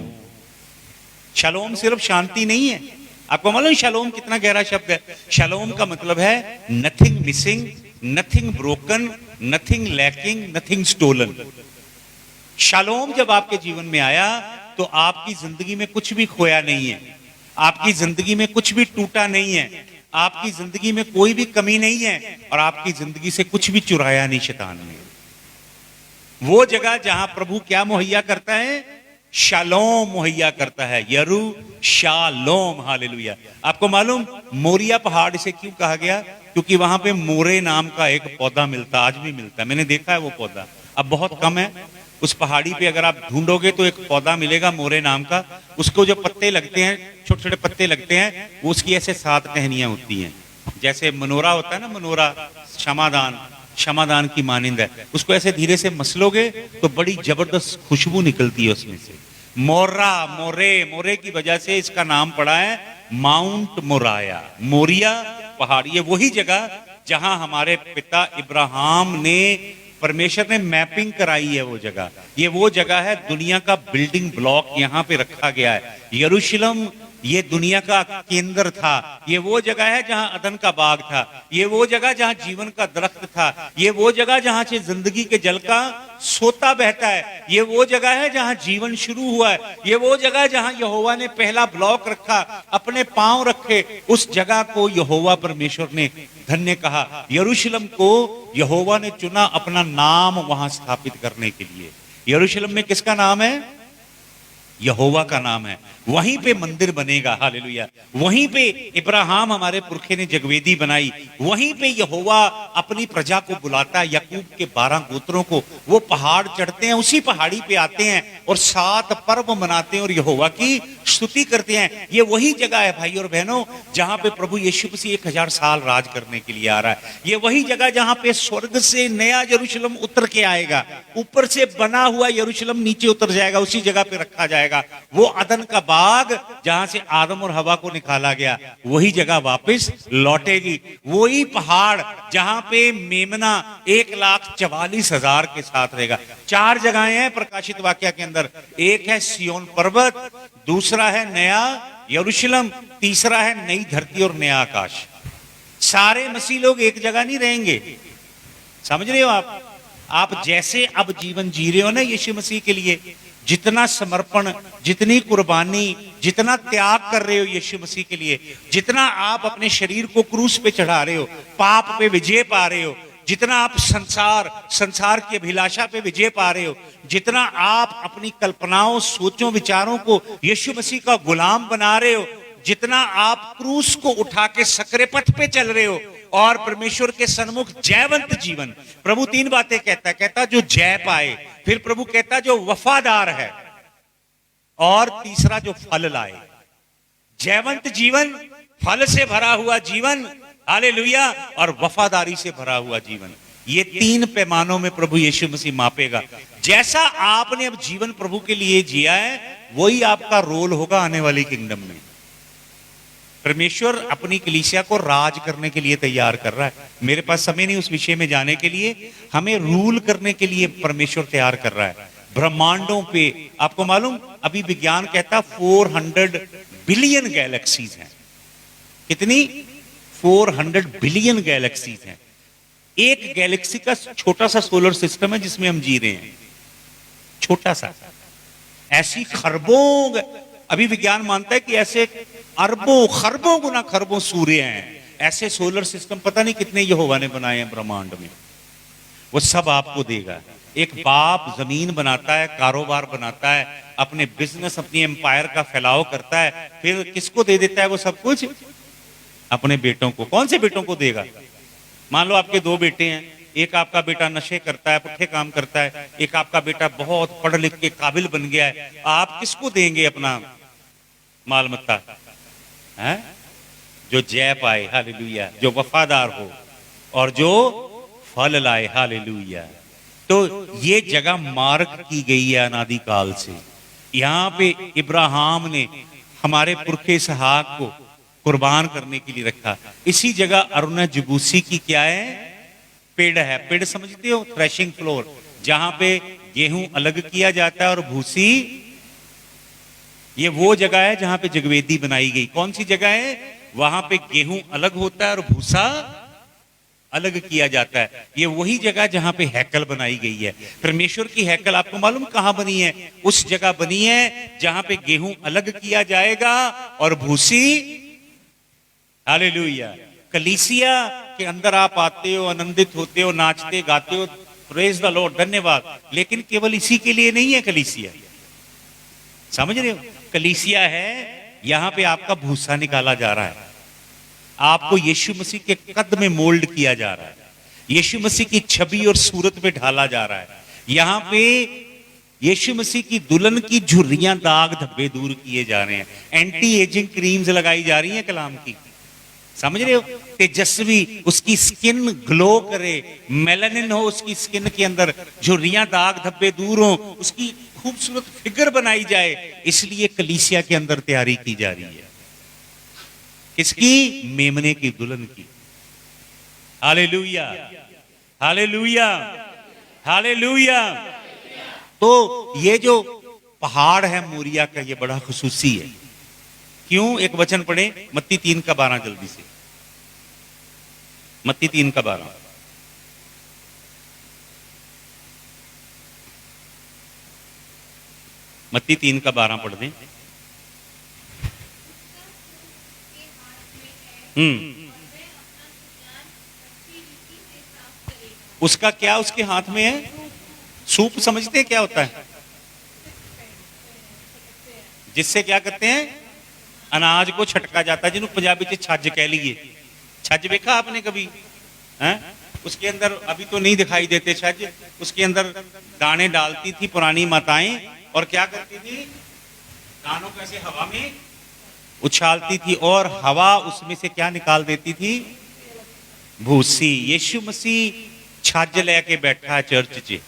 शालोम सिर्फ शांति नहीं है। आपको मालूम शालोम कितना गहरा शब्द है? शालोम का मतलब है nothing missing, nothing broken, nothing lacking, nothing stolen. Shalom जब आपके जीवन में आया तो आपकी जिंदगी में कुछ भी खोया नहीं है, आपकी जिंदगी में कुछ भी टूटा नहीं है, आपकी जिंदगी में कोई भी कमी नहीं है, और आपकी जिंदगी से कुछ भी चुराया नहीं शैतान ने। वो जगह जहां प्रभु क्या मुहैया करता है? शालोम मुहैया करता है। यरू शालोम, हालेलुया। आपको मालूम मोरिया पहाड़ से क्यों कहा गया? क्योंकि वहां पे मोरे नाम का एक पौधा मिलता, आज भी मिलता है, मैंने देखा है वो पौधा, अब बहुत कम है। उस पहाड़ी पे अगर आप ढूंढोगे तो एक पौधा मिलेगा मोरे नाम का, उसको जो पत्ते लगते हैं, छोटे छोटे पत्ते लगते हैं, वो उसकी ऐसे 7 टहनियां होती हैं। जैसे मनोरा होता है ना, मनोरा क्षमादान, क्षमादान की मानिंद है। उसको ऐसे धीरे से मसलोगे तो बड़ी जबरदस्त खुशबू निकलती है उसमें से। मोरा, मोरे, मोरे की वजह से इसका नाम पड़ा है माउंट मोराया, मोरिया पहाड़। ये वही जगह जहां हमारे पिता इब्राहिम ने, परमेश्वर ने मैपिंग कराई है वो जगह। ये वो जगह है, दुनिया का बिल्डिंग ब्लॉक यहां पे रखा गया है। यरूशलेम ये दुनिया का केंद्र था। ये वो जगह है जहां अदन का बाग था। ये वो जगह जहां जीवन का दरख्त था। ये वो जगह जहां से जिंदगी के जल का सोता बहता है। ये वो जगह है जहां जीवन शुरू हुआ है। ये वो जगह जहां यहोवा ने पहला ब्लॉक रखा, अपने पांव रखे। उस जगह को यहोवा परमेश्वर ने धन्य कहा। यरूशलेम को यहोवा ने चुना अपना नाम वहां स्थापित करने के लिए। यरूशलेम में किसका नाम है? यहोवा का नाम है। वहीं पे मंदिर बनेगा, हालेलुया। वहीं पे इब्राहिम हमारे पुरखे ने जगवेदी बनाई। वहीं पे यहोवा अपनी प्रजा को बुलाता है, याकूब के 12 गोत्रों को। वो पहाड़ चढ़ते हैं, उसी पहाड़ी पे आते हैं और 7 पर्व मनाते हैं और यहोवा की स्तुति करते हैं। ये वही जगह है भाई और बहनों, जहां पे प्रभु यीशु मसीह 1000 साल राज करने के लिए आ रहा है। ये वही जगह जहां पे स्वर्ग से नया यरूशलेम उतर के आएगा। ऊपर से बना हुआ यरूशलेम नीचे उतर जाएगा, उसी जगह पे रखा जाएगा। वो अदन का बाग जहां से आदम और हवा को निकाला गया, वही जगह वापस लौटेगी। वही पहाड़ जहां पे मेमना 1,44,000 के साथ रहेगा। 4 जगहें हैं प्रकाशित वाक्य के अंदर। एक है सियोन पर्वत, दूसरा है नया यरूशलेम, तीसरा है नई धरती और नया आकाश। सारे मसीह लोग एक जगह नहीं रहेंगे, समझ रहे हो आप जैसे अब जीवन जी रहे हो ना यीशु मसीह के लिए, जितना समर्पण, जितनी कुर्बानी, जितना त्याग कर रहे हो यीशु मसीह के लिए, जितना आप अपने शरीर को क्रूस पे चढ़ा रहे हो, पाप पे विजय पा रहे हो, जितना आप संसार की अभिलाषा पे विजय पा रहे हो, जितना आप अपनी कल्पनाओं, सोचों, विचारों को यीशु मसीह का गुलाम बना रहे हो, जितना आप क्रूस को उठा के सकरे पथ पे चल रहे हो और परमेश्वर के सन्मुख जयवंत जीवन। प्रभु 3 बातें कहता जो जय पाए, फिर प्रभु कहता जो वफादार है, और तीसरा जो फल लाए। जयवंत जीवन, फल से भरा हुआ जीवन, हालेलुया, और वफादारी से भरा हुआ जीवन। ये 3 पैमानों में प्रभु यीशु मसीह मापेगा। जैसा आपने अब जीवन प्रभु के लिए जिया है, वही आपका रोल होगा आने वाली किंगडम में। परमेश्वर अपनी कलीसिया को राज करने के लिए तैयार कर रहा है। मेरे पास समय नहीं उस विषय में जाने के लिए। हमें रूल करने के लिए परमेश्वर तैयार कर रहा है ब्रह्मांडों पे। आपको मालूम, अभी विज्ञान कहता 400 बिलियन गैलेक्सीज हैं। कितनी? 400 बिलियन गैलेक्सीज हैं। एक गैलेक्सी का छोटा सा सोलर सिस्टम है जिसमें हम जी रहे हैं, छोटा सा। ऐसी खरबों, अभी विज्ञान मानता है कि ऐसे अरबों खरबों गुना खरबों सूर्य हैं। ऐसे सोलर सिस्टम पता नहीं कितने यहोवा ने बनाए हैं ब्रह्मांड में। वो सब आपको देगा। एक बाप जमीन बनाता है, कारोबार बनाता है, अपने बिजनेस, अपनी एम्पायर का फैलाव करता है, फिर किसको दे देता है वो सब कुछ? अपने बेटों को। कौन से बेटों को देगा? मान लो आपके 2 बेटे हैं, एक आपका बेटा नशे करता है, पुट्ठे काम करता है, एक आपका बेटा बहुत पढ़ लिख के काबिल बन गया है। आप किसको देंगे अपना माल मत्ता? है जो जय पाए, हालेलुया, जो वफादार हो और जो फल लाए, हालेलुया। तो ये जगह मार्क की गई है अनादि काल से। यहां पे इब्राहिम ने हमारे पुरखे इसहाक को कुर्बान करने के लिए रखा। इसी जगह अरुणा जबूसी की क्या है? पेड़ है, पेड़ समझते हो, थ्रेशिंग फ्लोर, जहां पे गेहूं अलग किया जाता है और भूसी, ये वो जगह है जहां पे जगवेदी बनाई गई। कौन सी जगह है? वहां पे गेहूं अलग होता है और भूसा अलग किया जाता है। ये वही जगह जहां पे हैकल बनाई गई है। परमेश्वर की हैकल आपको मालूम कहां बनी है? उस जगह बनी है जहां पे गेहूं अलग किया जाएगा और भूसी, हालेलुया। कलीसिया के अंदर आप आते हो, आनंदित होते हो, नाचते गाते हो, प्रेज द लॉर्ड, धन्यवाद। लेकिन केवल इसी के लिए नहीं है कलीसिया, समझ रहे हो? कलीसिया है यहां पे आपका भूसा निकाला जा रहा है, आपको यीशु मसीह के कद में मोल्ड किया जा रहा है, यीशु मसीह की छवि और सूरत पे ढाला जा रहा है। यहां पे यीशु मसीह की दुल्हन की झुर्रियां, दाग धब्बे दूर किए जा रहे हैं। एंटी एजिंग क्रीम्स लगाई जा रही हैं कलाम की, समझ रहे हो? तेजस्वी, उसकी स्किन ग्लो करे, मेलानिन हो उसकी स्किन के अंदर, झुर्रियां दाग धब्बे दूर हो, उसकी खूबसूरत फिगर बनाई जाए। इसलिए कलीसिया के अंदर तैयारी की जा रही है। किसकी? मेमने की, दुल्हन की। Hallelujah, hallelujah, hallelujah. तो ये जो पहाड़ है मोरिया का, ये बड़ा खुसूसी है। क्यों? एक वचन पढ़े, मत्ती 3:12, जल्दी से, मत्ती 3:12। मत्ती 3:12 पढ़ दें। उसका क्या उसके हाथ में है? सूप समझते हैं क्या होता है? जिससे क्या करते हैं? अनाज को छटका जाता है, जिन्होंने पंजाबी से छज कह लिए। छज देखा आपने कभी? हैं? उसके अंदर अभी तो नहीं दिखाई देते छज, उसके अंदर दाने डालती थी पुरानी माताएं, और क्या करती थी? दानों को ऐसे हवा में उछालती थी और हवा उसमें से क्या निकाल देती थी? भूसी। यीशु मसीह छज लेके बैठा है चर्च च।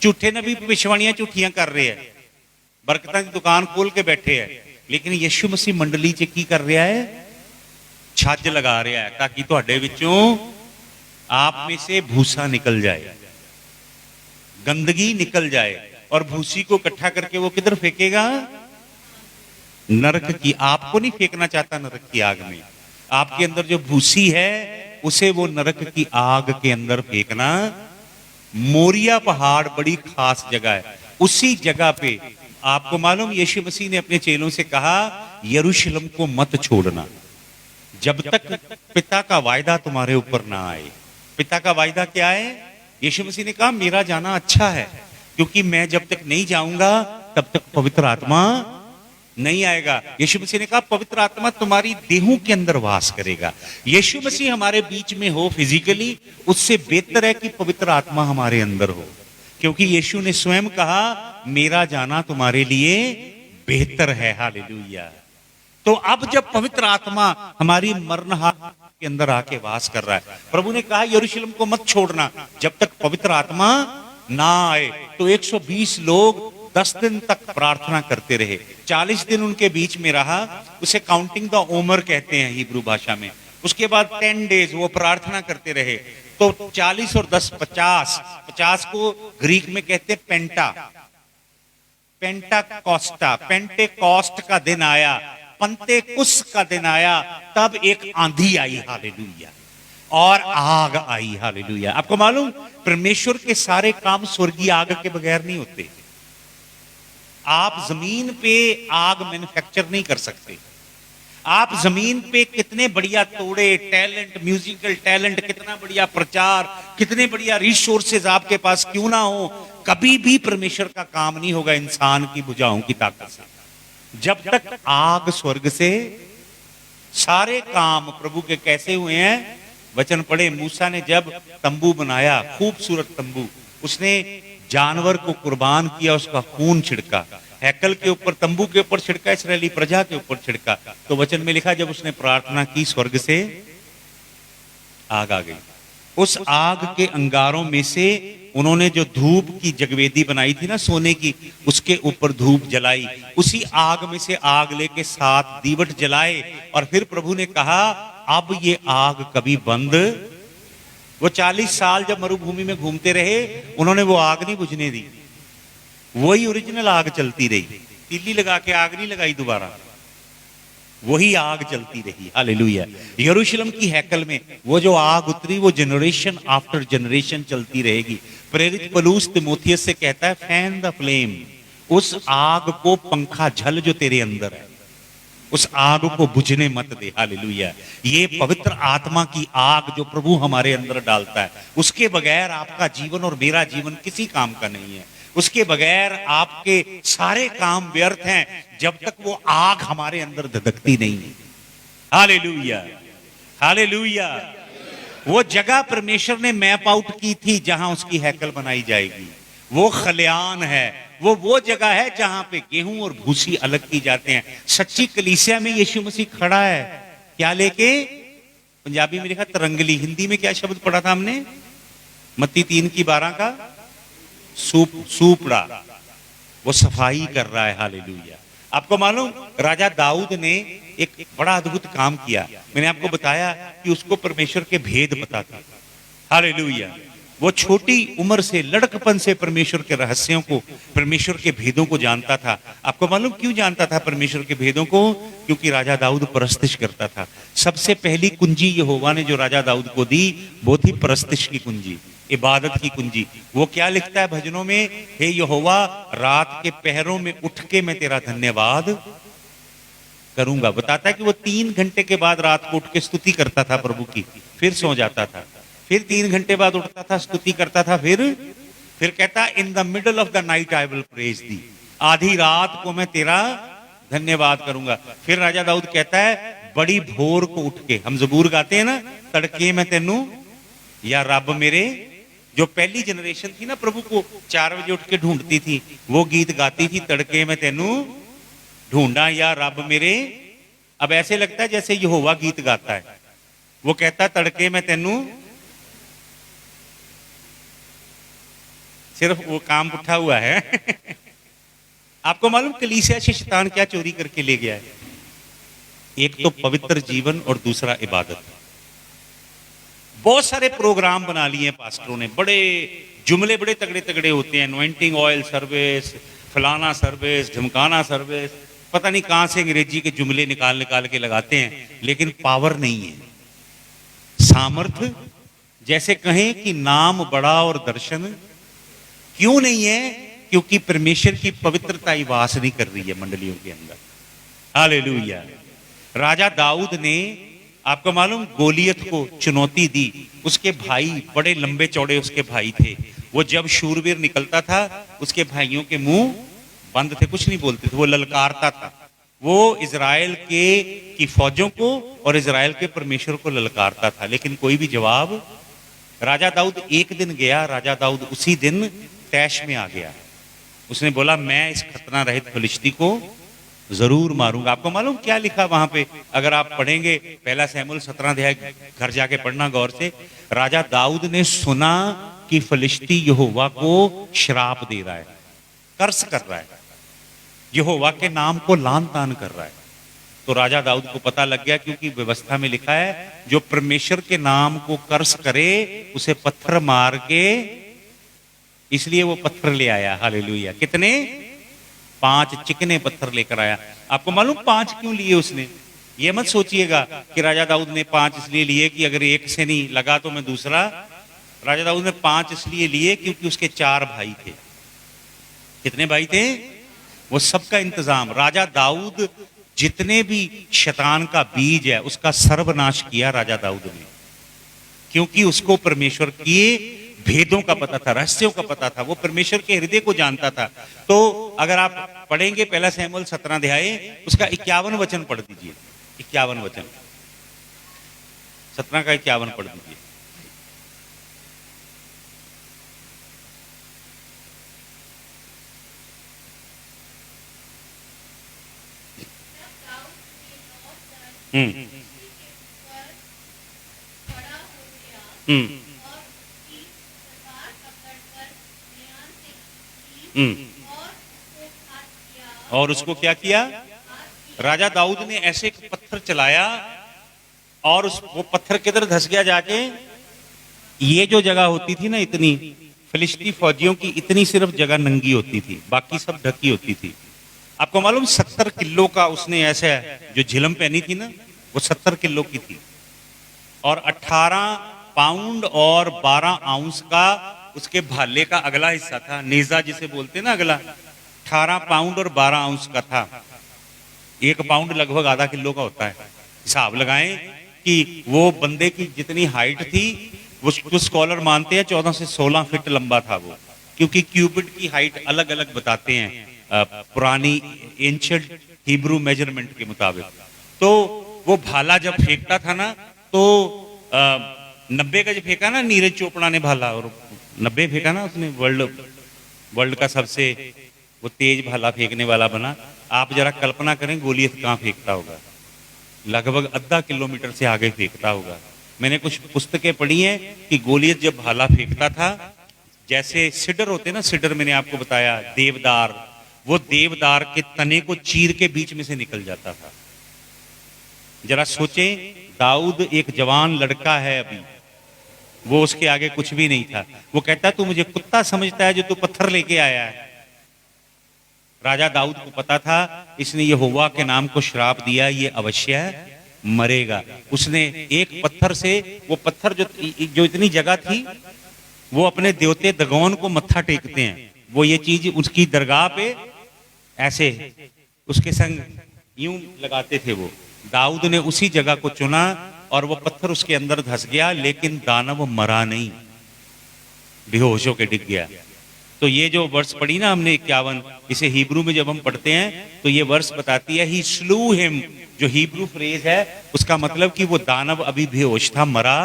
झूठे नबी भविष्यवाणियां झूठियां कर रहे हैं, बरकतां की दुकान खोल के बैठे हैं, लेकिन यीशु मसीह मंडली च की कर रहा है? छज लगा रहा है, ताकि तुहाडे विचों, आप में से भूसा निकल जाए, गंदगी निकल जाए, और भूसी को इकट्ठा करके वो किधर फेंकेगा? नरक की। आपको नहीं फेंकना चाहता नरक की आग में। आपके अंदर जो भूसी है उसे वो नरक की आग के अंदर फेंकना। मोरिया पहाड़ बड़ी खास जगह है। उसी जगह पे आपको मालूम, यीशु मसीह ने अपने चेलों से कहा, यरूशलेम को मत छोड़ना जब तक पिता का वायदा तुम्हारे ऊपर ना आए। पिता का वायदा क्या है? यीशु मसीह ने कहा, मेरा जाना अच्छा है, क्योंकि मैं जब तक नहीं जाऊंगा तब तक पवित्र आत्मा नहीं आएगा। यीशु मसीह ने कहा, पवित्र आत्मा तुम्हारी देहों के अंदर वास करेगा। यीशु मसीह हमारे बीच में हो फिजिकली, उससे बेहतर है कि पवित्र आत्मा हमारे अंदर हो, क्योंकि यीशु ने स्वयं कहा, मेरा जाना तुम्हारे लिए बेहतर है। हालेलुया। तो अब जब पवित्र आत्मा हमारी मरनहार के अंदर आके वास कर रहा है, प्रभु ने कहा, यरूशलेम को मत छोड़ना जब तक पवित्र आत्मा ना आए। तो 120 लोग 10 दिन तक प्रार्थना करते रहे। 40 दिन उनके बीच में रहा, उसे काउंटिंग द ओमर कहते हैं हिब्रू भाषा में। उसके बाद 10 डेज वो प्रार्थना करते रहे। तो 40 और 10 50, 50 को ग्रीक में कहते हैं पेंटा, पेंटा कॉस्टा। पेंटे कॉस्ट का दिन आया, पंते कुस का दिन आया, तब एक आंधी आई, हालेलुया, और आग आई, हालेलुया। आपको मालूम, परमेश्वर के सारे काम स्वर्गीय आग के बगैर नहीं होते। आप जमीन पे आग मैन्युफैक्चर नहीं कर सकते। आप जमीन पे कितने बढ़िया तोड़े टैलेंट, म्यूजिकल टैलेंट, कितना बढ़िया प्रचार, कितने बढ़िया रिसोर्सेज आपके पास क्यों ना हो, कभी भी परमेश्वर का काम नहीं होगा इंसान की भुजाओं की ताकत से। जब तक आग स्वर्ग से, सारे काम प्रभु के कैसे हुए हैं? वचन पढ़े, मूसा ने जब तंबू बनाया, खूबसूरत तंबू, उसने जानवर को कुर्बान किया, उसका खून छिड़का, हैकल के ऊपर, तंबू के ऊपर छिड़का, इस्राएली प्रजा के ऊपर छिड़का। तो वचन में लिखा, जब उसने प्रार्थना की, स्वर्ग से आग आ गई। उस आग के अंगारों में से उन्होंने जो धूप की जगवेदी बनाई थी ना सोने की, उसके ऊपर धूप जलाई। उसी आग में से आग लेके 7 दीवट जलाए, और फिर प्रभु ने कहा, अब ये आग कभी बंद वो 40 साल जब मरुभूमि में घूमते रहे, उन्होंने वो आग नहीं बुझने दी, वही ओरिजिनल आग चलती रही, तीली लगा के आग नहीं लगाई दोबारा, वही आग चलती रही। हालेलुया। यरूशलेम की हैकल में वो जो आग उतरी, वो जनरेशन आफ्टर जनरेशन चलती रहेगी। प्रेरित पौलुस तिमोथियस से कहता है, फैन द फ्लेम, उस आग को पंखा झल जो तेरे अंदर है, उस आग को बुझने मत दे। हालेलुया। ये पवित्र आत्मा की आग जो प्रभु हमारे अंदर डालता है, उसके बगैर आपका जीवन और मेरा जीवन किसी काम का नहीं है। उसके बगैर आपके सारे काम व्यर्थ हैं, जब तक वो आग हमारे अंदर धधकती नहीं है। Hallelujah, hallelujah. वो जगह परमेश्वर ने मैप आउट की थी जहां उसकी हैकल बनाई जाएगी, वो खलियान है, वो जगह है जहां पे गेहूं और भूसी अलग की जाते हैं। सच्ची कलीसिया में यीशु मसीह खड़ा है, क्या लेके? पंजाबी में लिखा तरंगली, हिंदी में क्या शब्द पढ़ा था हमने? मत्ती 3:12 का सूपड़ा, वो सफाई कर रहा है। हालेलुया। आपको मालूम, राजा दाऊद ने एक बड़ा अद्भुत काम किया। मैंने आपको बताया कि उसको परमेश्वर के भेद पता था। हालेलुया। वो छोटी उम्र से, लड़कपन से परमेश्वर के रहस्यों को, परमेश्वर के भेदों को जानता था। आपको मालूम क्यों जानता था परमेश्वर के भेदों को? क्योंकि राजा दाऊद परस्तिश करता था। सबसे पहली कुंजी यहोवा ने जो राजा दाऊद को दी, वो थी परस्तिश की कुंजी, इबादत की कुंजी। वो क्या लिखता है भजनों में? हे यहोवा, रात के पहरों में उठ के मैं तेरा धन्यवाद करूंगा। बताता है कि वो 3 घंटे के बाद रात को उठ के स्तुति करता था प्रभु की, फिर सो जाता था, फिर 3 घंटे बाद उठता था, स्तुति करता था, फिर कहता, in the middle of the night I will praise thee, आधी रात को मैं तेरा धन्यवाद करूंगा। फिर राजा दाऊद कहता है, बड़ी भोर को उठ के, हम जबूर गाते हैं ना, तड़के मैं तेनू या रब मेरे, जो पहली जनरेशन थी ना प्रभु को 4 बजे उठ के ढूंढती थी, वो गीत गाती थी, तड़के मैं तेनू ढूंढा या रब मेरे। अब ऐसे लगता है जैसे यहोवा गीत गाता है। वो कहता, तड़के मैं तेनू, सिर्फ वो काम उठा हुआ है। आपको मालूम कलीसिया से शैतान क्या चोरी करके ले गया है? एक तो पवित्र जीवन और दूसरा इबादत। बहुत सारे प्रोग्राम बना लिए पास्टरों ने, बड़े जुमले बड़े तगड़े तगड़े होते हैं, अनॉइंटिंग ऑयल सर्विस, फलाना सर्विस, ढमकाना सर्विस, पता नहीं कहां से अंग्रेजी के जुमले निकाल निकाल के लगाते हैं, लेकिन पावर नहीं है, सामर्थ्य। जैसे कहें कि नाम बड़ा और दर्शन क्यों नहीं है? क्योंकि परमेश्वर की पवित्रता ही वास नहीं कर रही है मंडलियों के अंदर। हालेलुया। राजा दाऊद ने, आपको मालूम, गोलियत को चुनौती दी। उसके भाई बड़े लंबे चौड़े उसके भाई थे, वो जब शूरवीर निकलता था उसके भाइयों के मुंह बंद थे, कुछ नहीं बोलते थे, वो ललकारता था। वो इजराइल की फौजों को और इजराइल के परमेश्वर को ललकारता था, लेकिन कोई भी जवाब। राजा दाऊद एक दिन गया, राजा दाऊद उसी दिन तैश में आ गया। उसने बोला, मैं इस खतना रहित फिलिस्ती को जरूर मारूंगा। आपको मालूम क्या लिखा वहां पे? अगर आप पढ़ेंगे 1 शमूएल 17 अध्याय, घर जाके पढ़ना गौर से। राजा दाऊद ने सुना कि फिलिस्ती यहोवा को श्राप दे रहा है, कर्स कर रहा है, यहोवा के नाम को लान तान कर रहा है। तो राजा दाऊद को पता लग गया, क्योंकि व्यवस्था में लिखा है, जो परमेश्वर के नाम को कर्स करे उसे पत्थर मार के, इसलिए वो पत्थर ले आया। हालेलुया। कितने? 5 चिकने पत्थर लेकर आया। आपको मालूम 5 क्यों लिए उसने? ये मत सोचिएगा कि राजा दाऊद ने 5 इसलिए लिए कि अगर एक से नहीं लगा तो मैं दूसरा। राजा दाऊद ने 5 इसलिए लिए क्योंकि उसके 4 भाई थे। कितने भाई थे? वो सबका इंतजाम। राजा दाऊद जितने भी शैतान का बीज है उसका सर्वनाश किया राजा दाऊद ने, क्योंकि उसको परमेश्वर की भेदों का पता था, रहस्यों का पता था, वो परमेश्वर के हृदय को जानता था। तो अगर आप पढ़ेंगे 1 शमूएल 17 अध्याय, उसका 51 वचन पढ़ दीजिए। 51 वचन, 17 का 51 पढ़ दीजिए। और उसको क्या किया? राजा दाऊद ने ऐसे एक पत्थर चलाया और वो पत्थर किधर धस गया जाके? ये जो जगह होती थी ना, इतनी फिलिस्ती फौजियों की इतनी सिर्फ जगह नंगी होती थी, बाकी सब ढकी होती थी। आपको मालूम 70 किलो का उसने ऐसे जो झिलम पहनी थी ना, वो 70 किलो की थी, और 18 पाउंड और 12 आउंस का उसके भाले का अगला हिस्सा था, नेजा जिसे बोलते हैं ना, अगला 18 पाउंड और 12 आउंस का था। 1 पाउंड लगभग आधा किलो का होता है। हिसाब लगाएं कि वो बंदे की जितनी हाइट थी, वो कुछ स्कॉलर मानते हैं 14 से 16 फीट लंबा था वो, क्योंकि क्यूबिट की हाइट अलग अलग बताते हैं पुरानी एंशिएंट हिब्रू मेजरमेंट के मुताबिक। तो वो भाला जब फेंकता था ना, तो 90 गज फेंका ना नीरज चोपड़ा ने भाला, और 90 फेंका ना उसने, वर्ल्ड का सबसे वो तेज भाला फेंकने वाला बना। आप जरा कल्पना करें गोलियत कहाँ फेंकता होगा, लगभग आधा किलोमीटर से आगे फेंकता होगा। मैंने कुछ पुस्तकें पढ़ी हैं कि गोलियत जब भाला फेंकता था, जैसे सिडर होते ना, सिडर मैंने आपको बताया, देवदार, वो देवदार के तने को चीर के बीच में से निकल जाता था। जरा सोचें, दाऊद एक जवान लड़का है अभी, वो उसके आगे कुछ भी नहीं था। वो कहता तू मुझे कुत्ता समझता है जो तू पत्थर लेके आया है। राजा दाऊद को पता था इसने यहोवा के नाम को श्राप दिया, ये अवश्य मरेगा। उसने एक पत्थर से, वो पत्थर जो इतनी जगह थी, वो अपने देवते दगोन को मत्था टेकते हैं, वो ये चीज उसकी दरगाह पे ऐसे उसके संग यूं लगाते थे। वो दाऊद ने उसी जगह को चुना और वो पत्थर उसके अंदर धस गया, लेकिन दानव मरा नहीं, बेहोश होकर डिग गया। तो ये जो वर्ष पढ़ी ना हमने 51, इसे हिब्रू में जब हम पढ़ते हैं तो ये वर्ष बताती है ही स्लू हिम, जो हिब्रू फ्रेज है उसका मतलब कि वो दानव अभी बेहोश था, मरा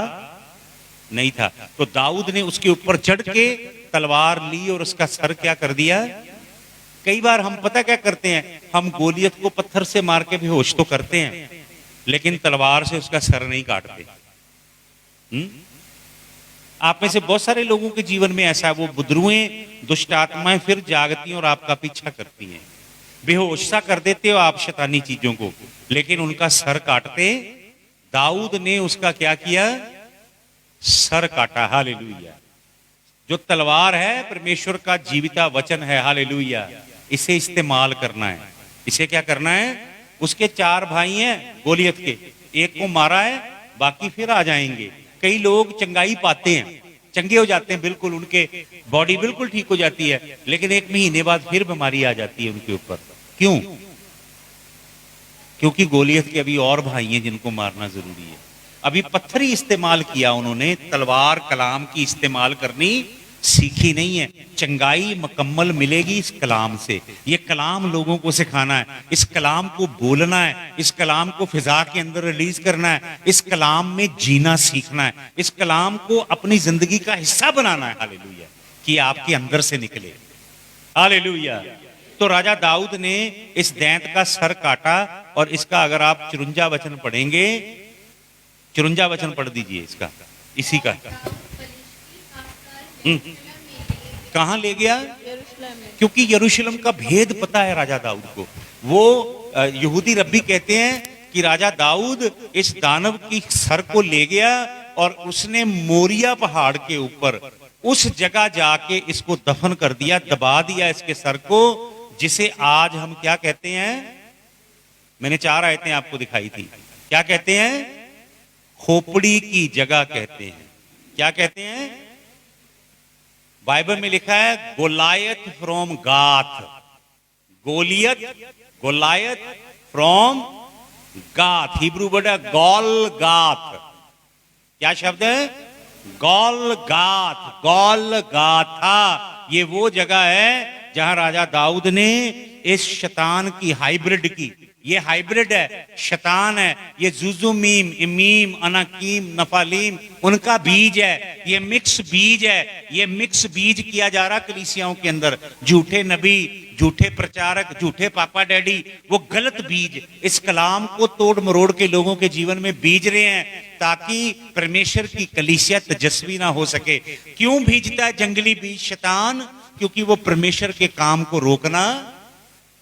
नहीं था। तो दाऊद ने उसके ऊपर चढ़ के तलवार ली और उसका सर क्या कर दिया। कई बार हम पता क्या करते हैं, हम गोलियत को पत्थर से मार के बेहोश तो करते हैं, लेकिन तलवार से उसका सर नहीं काटते। आप में से बहुत सारे लोगों के जीवन में ऐसा है, वो बुद्रुएं दुष्ट आत्माएं फिर जागती हैं और आपका पीछा करती हैं, बेहोश सा कर देते हो आप शैतानी चीजों को, लेकिन उनका सर काटते। दाऊद ने उसका क्या किया, सर काटा। हालेलुया। जो तलवार है परमेश्वर का जीविता वचन है, हालेलुया, इसे इस्तेमाल करना है। इसे क्या करना है, उसके 4 भाई हैं गोलियत के, एक को मारा है, बाकी फिर आ जाएंगे। कई लोग चंगाई पाते हैं, चंगे हो जाते हैं, बिल्कुल उनके बॉडी बिल्कुल ठीक हो जाती है, लेकिन 1 महीने बाद फिर बीमारी आ जाती है उनके ऊपर। क्यों? क्योंकि गोलियत के अभी और भाई हैं जिनको मारना जरूरी है। अभी पत्थर ही इस्तेमाल किया उन्होंने, तलवार कलाम की इस्तेमाल करनी सीखी नहीं है। चंगाई मुकम्मल मिलेगी इस कलाम से। ये कलाम लोगों को सिखाना है, इस कलाम को बोलना है, इस कलाम को फिजा के अंदर रिलीज करना है, इस कलाम में जीना सीखना है, इस कलाम को अपनी जिंदगी का हिस्सा बनाना है। हालेलुया, कि आपके अंदर से निकले। हालेलुया। तो राजा दाऊद ने इस दैंत का सर काटा, और इसका अगर आप 54 वचन पढ़ेंगे, 54 वचन पढ़ दीजिए इसका, इसी का। कहां ले गया? क्योंकि यरूशलेम का भेद पता है राजा दाऊद को। वो यहूदी रब्बी कहते हैं कि राजा दाऊद इस दानव की सर को ले गया और उसने मोरिया पहाड़ के ऊपर उस जगह जाके इसको दफन कर दिया, दबा दिया इसके सर को, जिसे आज हम क्या कहते हैं। मैंने 4 आयतें आपको दिखाई थी। क्या कहते हैं? खोपड़ी की जगह कहते हैं। क्या कहते हैं? बाइबल में लिखा है गोलायत फ्रॉम गाथ। गोलायत फ्रॉम गाथ। हिब्रू वर्ड है गॉल गाथ। क्या शब्द है? गॉल गाथ, गॉल गाथा। ये वो जगह है जहां राजा दाऊद ने इस शैतान की हाइब्रिड की, ये हाइब्रिड है, शैतान है, ये जुजुमीम, इमीम, अनाकीम, नफालीम उनका बीज है, ये मिक्स बीज है। ये मिक्स बीज किया जा रहा कलीसियाओं के अंदर। झूठे नबी, झूठे प्रचारक, झूठे पापा डैडी, वो गलत बीज इस कलाम को तोड़ मरोड़ के लोगों के जीवन में बीज रहे हैं, ताकि परमेश्वर की कलीसिया तेजस्वी ना हो सके। क्यों बीजता है जंगली बीज शैतान? क्योंकि वो परमेश्वर के काम को रोकना।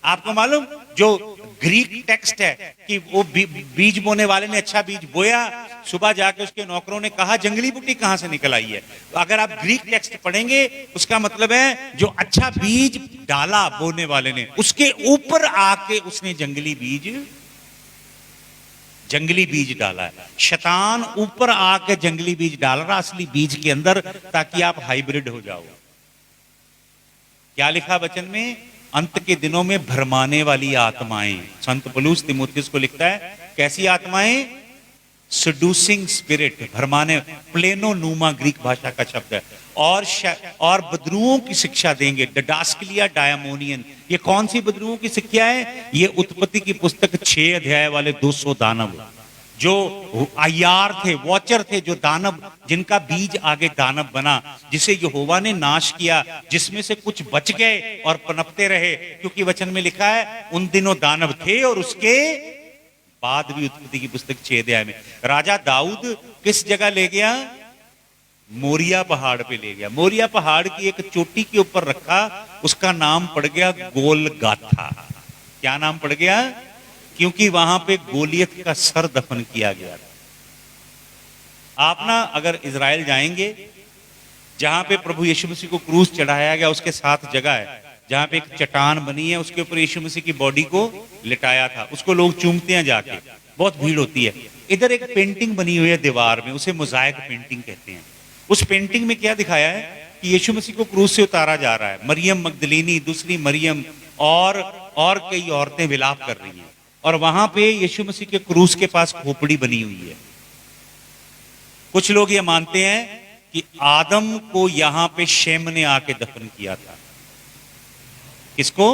आपको मालूम, जो ग्रीक टेक्स्ट है कि वो बीज बोने वाले ने अच्छा बीज बोया, सुबह जाके उसके नौकरों ने कहा जंगली बूटी कहां से निकल आई है। तो अगर आप ग्रीक टेक्स्ट पढ़ेंगे उसका मतलब है जो अच्छा बीज डाला बोने वाले ने, उसके ऊपर आके उसने जंगली बीज डाला है। शैतान ऊपर आके जंगली बीज डाल रहा असली बीज के अंदर, ताकि आप हाइब्रिड हो जाओ। क्या लिखा वचन में? अंत के दिनों में भरमाने वाली आत्माएं। संत पौलुस तीमुथियुस को लिखता है कैसी आत्माएं? सेड्यूसिंग स्पिरिट, भरमाने, प्लेनोनुमा ग्रीक भाषा का शब्द है। और बदरुओं की शिक्षा देंगे, डिडास्कलिया डायमोनियन। ये कौन सी बदरुओं की शिक्षा है? ये उत्पत्ति की पुस्तक 6 अध्याय वाले 200 दानव, जो अय्यार थे, वॉचर थे, जो दानव, जिनका बीज आगे दानव बना, जिसे यहोवा ने नाश किया, जिसमें से कुछ बच गए और पनपते रहे। क्योंकि वचन में लिखा है उन दिनों दानव थे और उसके बाद भी। उत्पत्ति की पुस्तक 6 अध्याय में राजा दाऊद किस जगह ले गया? मोरिया पहाड़ पे ले गया। मोरिया पहाड़ की एक चोटी के ऊपर रखा, उसका नाम पड़ गया गोलगाथा। क्या नाम पड़ गया? क्योंकि वहां पे गोलियत का सर दफन किया गया था। आप ना अगर इजराइल जाएंगे, जहां पे प्रभु यीशु मसीह को क्रूस चढ़ाया गया, उसके साथ जगह है जहां पे एक चट्टान बनी है, उसके ऊपर यीशु मसीह की बॉडी को लिटाया था। उसको लोग चूमते हैं जाके, बहुत भीड़ होती है। इधर एक पेंटिंग बनी हुई है दीवार में, उसे मोज़ाइक पेंटिंग कहते हैं। उस पेंटिंग में क्या दिखाया है कि यीशु मसीह को क्रूस से उतारा जा रहा है। मरियम मगदलीनी, दूसरी मरियम और कई औरतें विलाप कर रही हैं, और वहां पे यीशु मसीह के क्रूस के पास खोपड़ी बनी हुई है। कुछ लोग ये मानते हैं कि आदम को यहां पे शेम ने आके दफन किया था। किसको?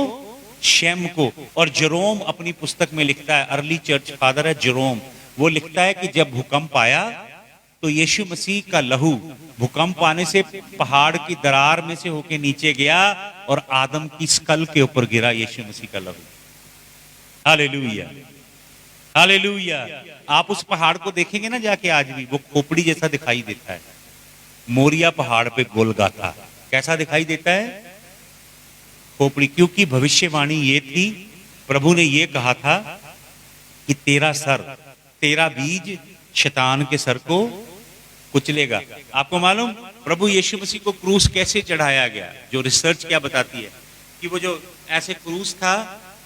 शेम को। और जेरोम अपनी पुस्तक में लिखता है, अर्ली चर्च फादर है जेरोम, वो लिखता है कि जब भूकंप आया तो यीशु मसीह का लहू भूकंप आने से पहाड़ की दरार में से होके नीचे गया और आदम की स्कल के ऊपर गिरा यीशु मसीह का लहू। Hallelujah, hallelujah. आप उस पहाड़ को देखेंगे ना जाके, आज भी वो खोपड़ी जैसा दिखाई देता है। मोरिया पहाड़ पे गोलगाथा कैसा दिखाई देता है? खोपड़ी। क्योंकि भविष्यवाणी ये थी, प्रभु ने ये कहा था कि तेरा सर, तेरा बीज शैतान के सर को कुचलेगा। आपको मालूम प्रभु यीशु मसीह को क्रूस कैसे चढ़ाया गया? जो रिसर्च क्या बताती है कि वो जो ऐसे क्रूस था,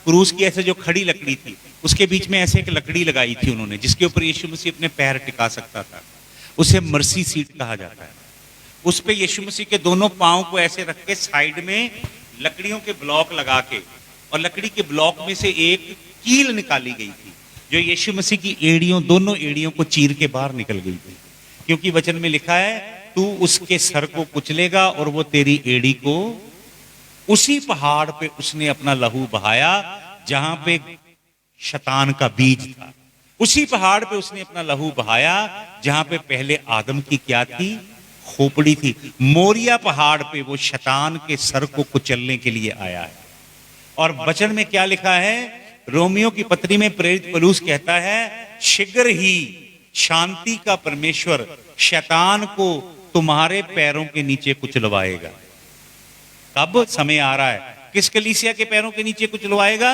क्रूस की ऐसे जो खड़ी लकड़ी थी, उसके बीच में ऐसे एक लकड़ी लगाई थी उन्होंने, जिसके ऊपर यीशु मसीह अपने पैर टिका सकता था। उसे मर्सी सीट कहा जाता है। उस पे यीशु मसीह के दोनों पांव को ऐसे रख के साइड में लकड़ियों के ब्लॉक लगा के, और लकड़ी के ब्लॉक में से एक कील निकाली गई थी जो यीशु मसीह की एड़ियों, दोनों एड़ियों को चीर के बाहर निकल गई थी। क्योंकि वचन में लिखा है तू उसके सर को कुचलेगा और वो तेरी एड़ी को। उसी पहाड़ पे उसने अपना लहू बहाया जहां पे शैतान का बीज था। उसी पहाड़ पे उसने अपना लहू बहाया जहां पे पहले आदम की क्या थी? खोपड़ी थी। मोरिया पहाड़ पे वो शैतान के सर को कुचलने के लिए आया है। और वचन में क्या लिखा है? रोमियो की पत्री में प्रेरित पौलुस कहता है शीघ्र ही शांति का परमेश्वर शैतान को तुम्हारे पैरों के नीचे कुचलवाएगा। कब? समय आ रहा है। किस कलीसिया के पैरों के नीचे कुचलवाएगा?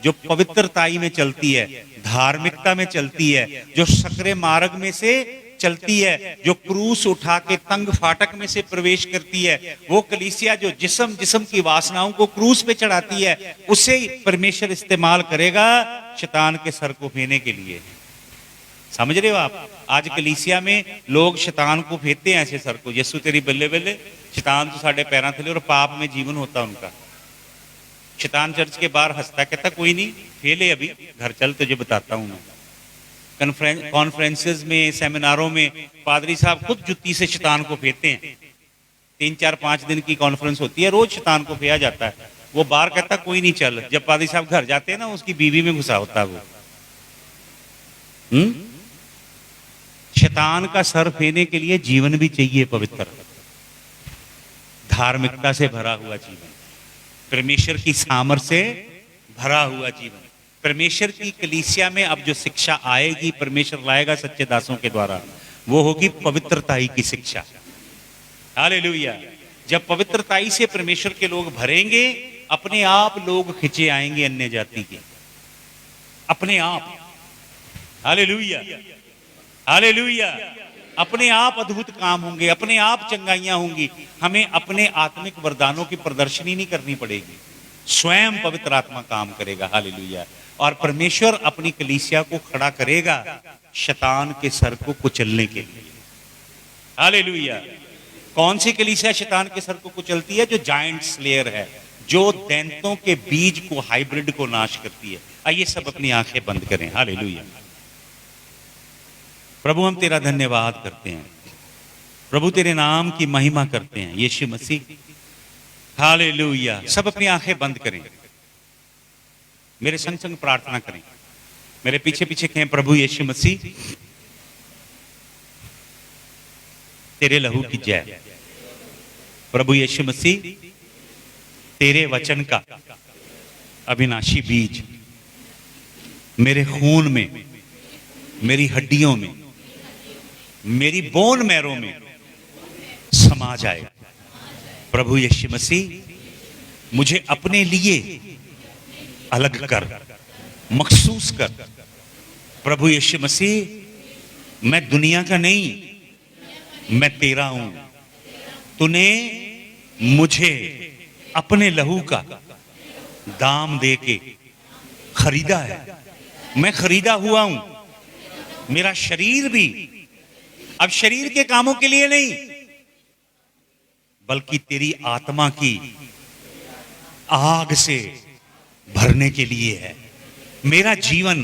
जो पवित्रताई में चलती है, धार्मिकता में चलती है, जो सकरे मार्ग में से चलती है, जो क्रूस उठा के तंग फाटक में से प्रवेश करती है। वो कलीसिया जो जिस्म की वासनाओं को क्रूस पे चढ़ाती है, उसे परमेश्वर इस्तेमाल करेगा शैतान के सर को फेंकने के लिए। समझ रहे हो आप? आज कलीसिया में लोग शैतान को फेंकते हैं ऐसे सर को, यीशु तेरी बल्ले बल्ले, शैतान तो साढ़े पैरों थले, और पाप में जीवन होता उनका। शैतान चर्च के बाहर हंसता, कहता कोई नहीं फेले, अभी घर चल तुझे बताता हूं मैं। कॉन्फ्रेंसेस में, सेमिनारों में पादरी साहब खुद जुत्ती से शैतान को फेंकते हैं। 3, 4, 5 दिन की कॉन्फ्रेंस होती है, रोज शैतान को फेंका जाता है। वो बाहर कहता कोई नहीं चल, जब पादरी साहब घर जाते हैं ना, उसकी बीवी में घुसा होता है वो। शैतान का सर फेंकने के लिए जीवन भी चाहिए पवित्र, धार्मिकता से भरा हुआ जीवन, परमेश्वर की सामर्थ से भरा हुआ जीवन। परमेश्वर की कलीसिया में अब जो शिक्षा आएगी, परमेश्वर लाएगा सच्चे दासों के द्वारा, वो होगी पवित्रताई की शिक्षा। हालेलुया। जब पवित्रताई से परमेश्वर के लोग भरेंगे, अपने आप लोग खिंचे आएंगे अन्य जाति के। अपने आप। Hallelujah, hallelujah. अपने आप अद्भुत काम होंगे, अपने आप चंगाइयां होंगी। हमें अपने आत्मिक वरदानों की प्रदर्शनी नहीं करनी पड़ेगी, स्वयं पवित्र आत्मा काम करेगा। हालेलुया। और परमेश्वर अपनी कलीसिया को खड़ा करेगा शैतान के सर को कुचलने के लिए। हालेलुया। कौन सी कलीसिया शैतान के सर को कुचलती है? जो जायंट स्लेयर है, जो दैंतों के बीज को, हाइब्रिड को नाश करती है। आइए सब अपनी आंखें बंद करें। हालेलुया। प्रभु हम तेरा धन्यवाद करते हैं, प्रभु तेरे नाम की महिमा करते हैं यीशु मसीह। हालेलुया। सब अपनी आंखें बंद करें, मेरे संग संग प्रार्थना करें, मेरे पीछे पीछे कहें, प्रभु यीशु मसीह तेरे लहू की जय। प्रभु यीशु मसीह तेरे वचन का अविनाशी बीज मेरे खून में, मेरी हड्डियों में, मेरी बोन मैरों में समा जाए। प्रभु यीशु मसीह मुझे अपने लिए अलग कर, मखसूस कर। प्रभु यीशु मसीह मैं दुनिया का नहीं, मैं तेरा हूं। तूने मुझे अपने लहू का दाम देके खरीदा है, मैं खरीदा हुआ हूं। मेरा शरीर भी अब शरीर के कामों के लिए नहीं, बल्कि तेरी आत्मा की आग से भरने के लिए है। मेरा जीवन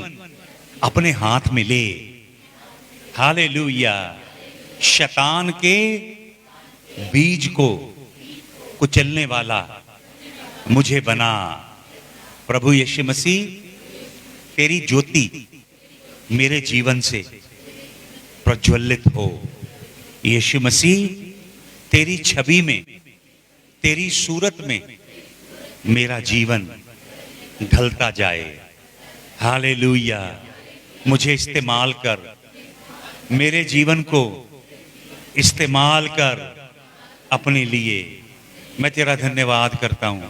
अपने हाथ में ले। हालेलुया। शैतान के बीज को कुचलने वाला मुझे बना। प्रभु यीशु मसीह तेरी ज्योति मेरे जीवन से प्रज्वलित हो। यीशु मसीह तेरी छवि में, तेरी सूरत में मेरा जीवन ढलता जाए। हालेलुया। मुझे इस्तेमाल कर, मेरे जीवन को इस्तेमाल कर अपने लिए। मैं तेरा धन्यवाद करता हूं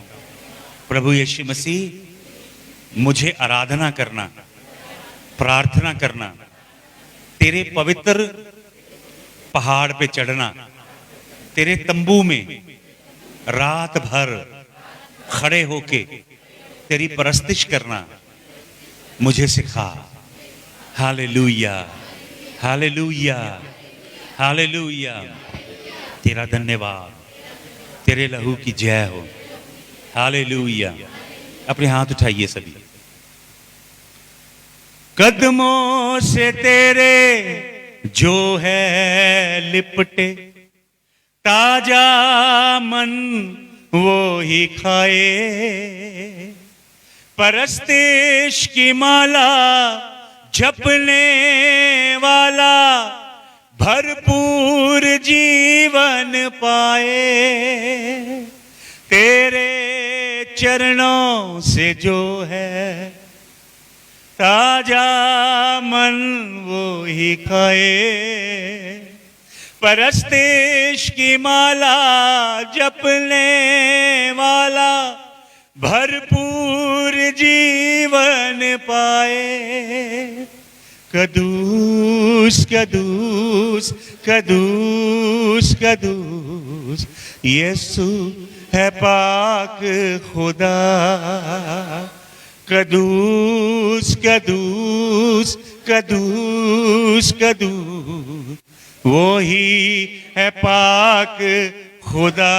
प्रभु यीशु मसीह। मुझे आराधना करना, प्रार्थना करना, तेरे पवित्र पहाड़ पे चढ़ना, तेरे तंबू में रात भर खड़े होके तेरी परस्तिश करना मुझे सिखा। Hallelujah, hallelujah, hallelujah. तेरा धन्यवाद, तेरे लहू की जय हो। हालेलुया। अपने हाथ उठाइए सभी। कदमों से तेरे जो है लिपटे, ताजा मन वो ही खाए। परस्तिश की माला जपने वाला भरपूर जीवन पाए। तेरे चरणों से जो है ताजा मन वो ही खाए। परस्तिश की माला जपने वाला भरपूर जीवन पाए। कदूस कदूस कदूस कदूस यीशु है पाक खुदा। कदूस कदूस कदूस कदूस वो ही है पाक खुदा।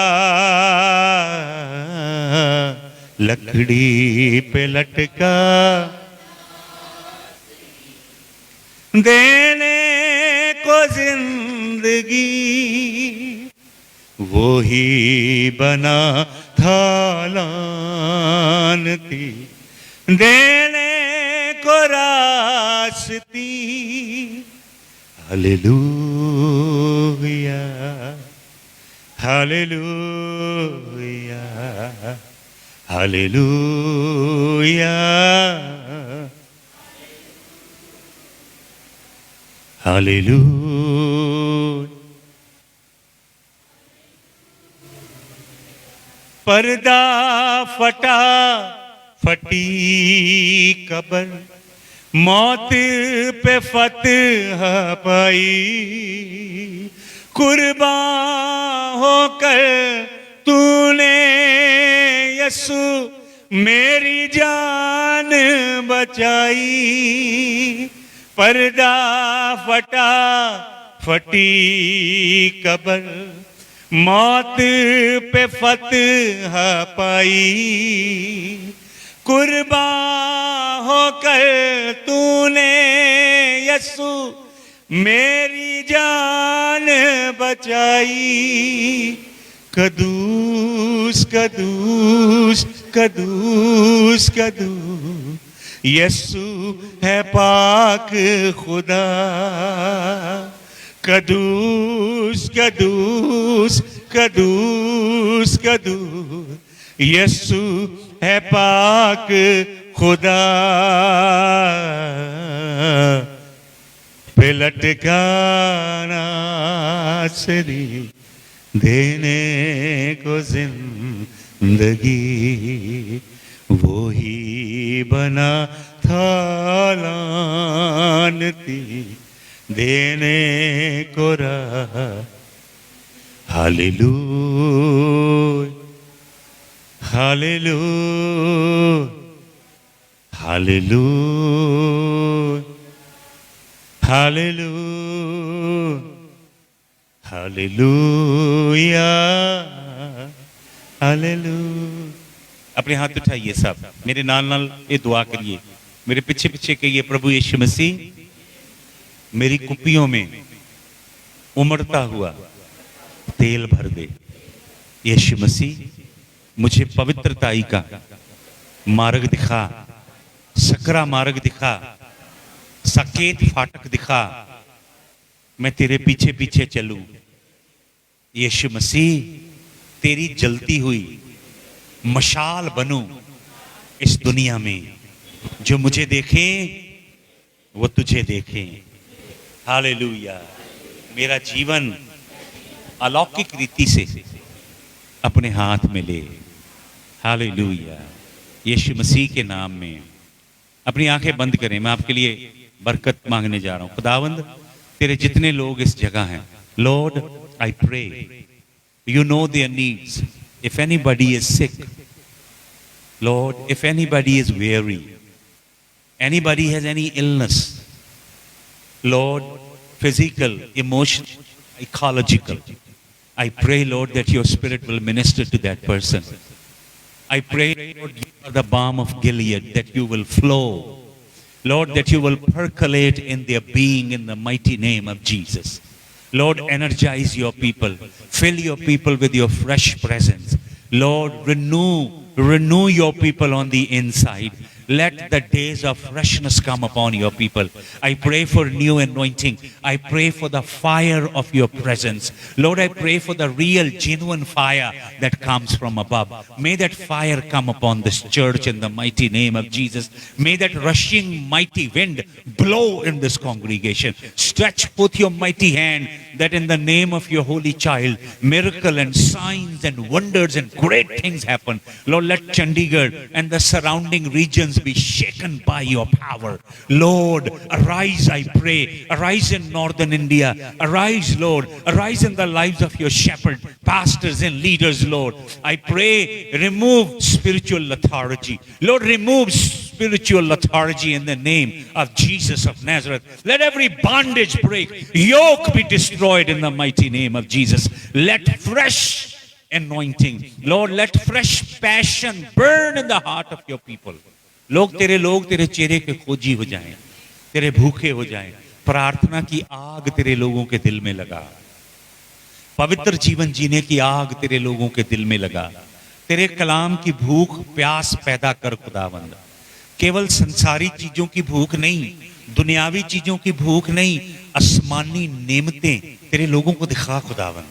लकड़ी पे लटका देने को जिंदगी वो ही बना था लानती देने को रास्ती। Hallelujah, hallelujah, hallelujah, hallelujah. पर्दा फटा, फटी कबर, मौत पे फतह पाई, कुर्बान होकर तूने यसु मेरी जान बचाई। पर्दा फटा, फटी कब्र, मौत पे फतह पाई, कुर्बान होकर तूने यसु मेरी जान बचाई। कदूस कदूस कदूस कदूस यसु है पाक खुदा। कदूस कदूस कदूस कदूस यसु है पाक खुदा। पे लटकाना सरी देने को जिंदगी, वो ही बना था लानती देने को राह। Hallelujah hallelujah hallelujah hallelujah hallelujah hallelujah. अपने हाथ उठाइए सब, मेरे नाल नाल ये दुआ करिए, मेरे पीछे पीछे कहिए, प्रभु यीशु मसीह मेरी कुप्पियों में उमड़ता हुआ तेल भर दे। यीशु मसीह मुझे पवित्रताई का मार्ग दिखा, सकरा मार्ग दिखा, सकेत फाटक दिखा, मैं तेरे पीछे पीछे चलूं। यीशु मसीह तेरी जलती हुई मशाल बनूं इस दुनिया में, जो मुझे देखें वो तुझे देखें। हालेलुया। मेरा जीवन अलौकिक रीति से अपने हाथ में ले। हालेलुया। यीशु मसीह के नाम में अपनी आंखें बंद करें। मैं आपके लिए बरकत मांगने जा रहा हूं। खुदावंद, तेरे जितने लोग इस जगह हैं, Lord I pray you know their needs. If anybody is sick, Lord, if anybody is very, anybody has any illness, Lord, physical, emotional, ecological, I pray, Lord, that your spirit will minister to that person. I pray, Lord, you are the balm of Gilead, that you will flow, Lord, that you will percolate in their being in the mighty name of Jesus. Lord, energize your people, fill your people with your fresh presence. Lord, renew your people on the inside. Let the days of freshness come upon your people. I pray for new anointing. I pray for the fire of your presence. Lord, I pray for the real, genuine fire that comes from above. May that fire come upon this church in the mighty name of Jesus. May that rushing mighty wind blow in this congregation. Stretch forth your mighty hand, that in the name of your holy child, miracle and signs and wonders and great things happen. Lord, let Chandigarh and the surrounding regions be shaken by your power. Lord, arise, I pray. Arise in northern India. Arise, Lord. Arise in the lives of your shepherd, pastors and leaders, Lord. I pray, remove spiritual lethargy. Lord, remove spiritual lethargy in the name of Jesus of Nazareth. Let every bondage break, yoke be destroyed in the mighty name of Jesus. Let fresh anointing, Lord, let fresh passion burn in the heart of your people. लोग तेरे चेहरे के खोजी हो जाएं, तेरे भूखे हो जाएं। प्रार्थना की आग तेरे लोगों के दिल में लगा, पवित्र जीवन जीने की आग तेरे लोगों के दिल में लगा। तेरे कलाम की भूख प्यास पैदा कर खुदावंद। केवल संसारी चीजों की भूख नहीं, दुनियावी चीजों की भूख नहीं, आसमानी नेमतें तेरे लोगों को दिखा खुदावंद।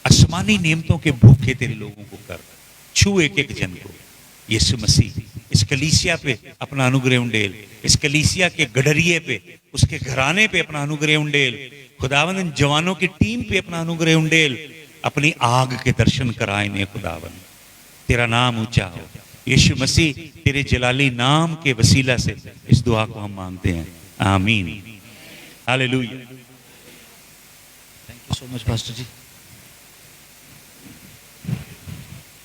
आसमानी नेमतों के भूखे तेरे लोगों को कर, छू एक एक जन को। यीशु मसीह इस कलीसिया पे अपना अनुग्रह उंडेल, इस कलीसिया के गडरिए पे, उसके घराने पे अपना अनुग्रह उंडेल। खुदावंद जवानों की टीम पे अपना अनुग्रह उंडेल, अपनी आग के दर्शन कराए ने खुदावंद। तेरा नाम ऊंचा हो, यीशु मसीह तेरे जलाली नाम के वसीला से इस दुआ को हम मांगते हैं, amen. Hallelujah. Thank you so much pastor ji.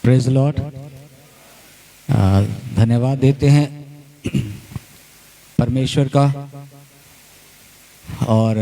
Praise Lord. धन्यवाद देते हैं परमेश्वर का और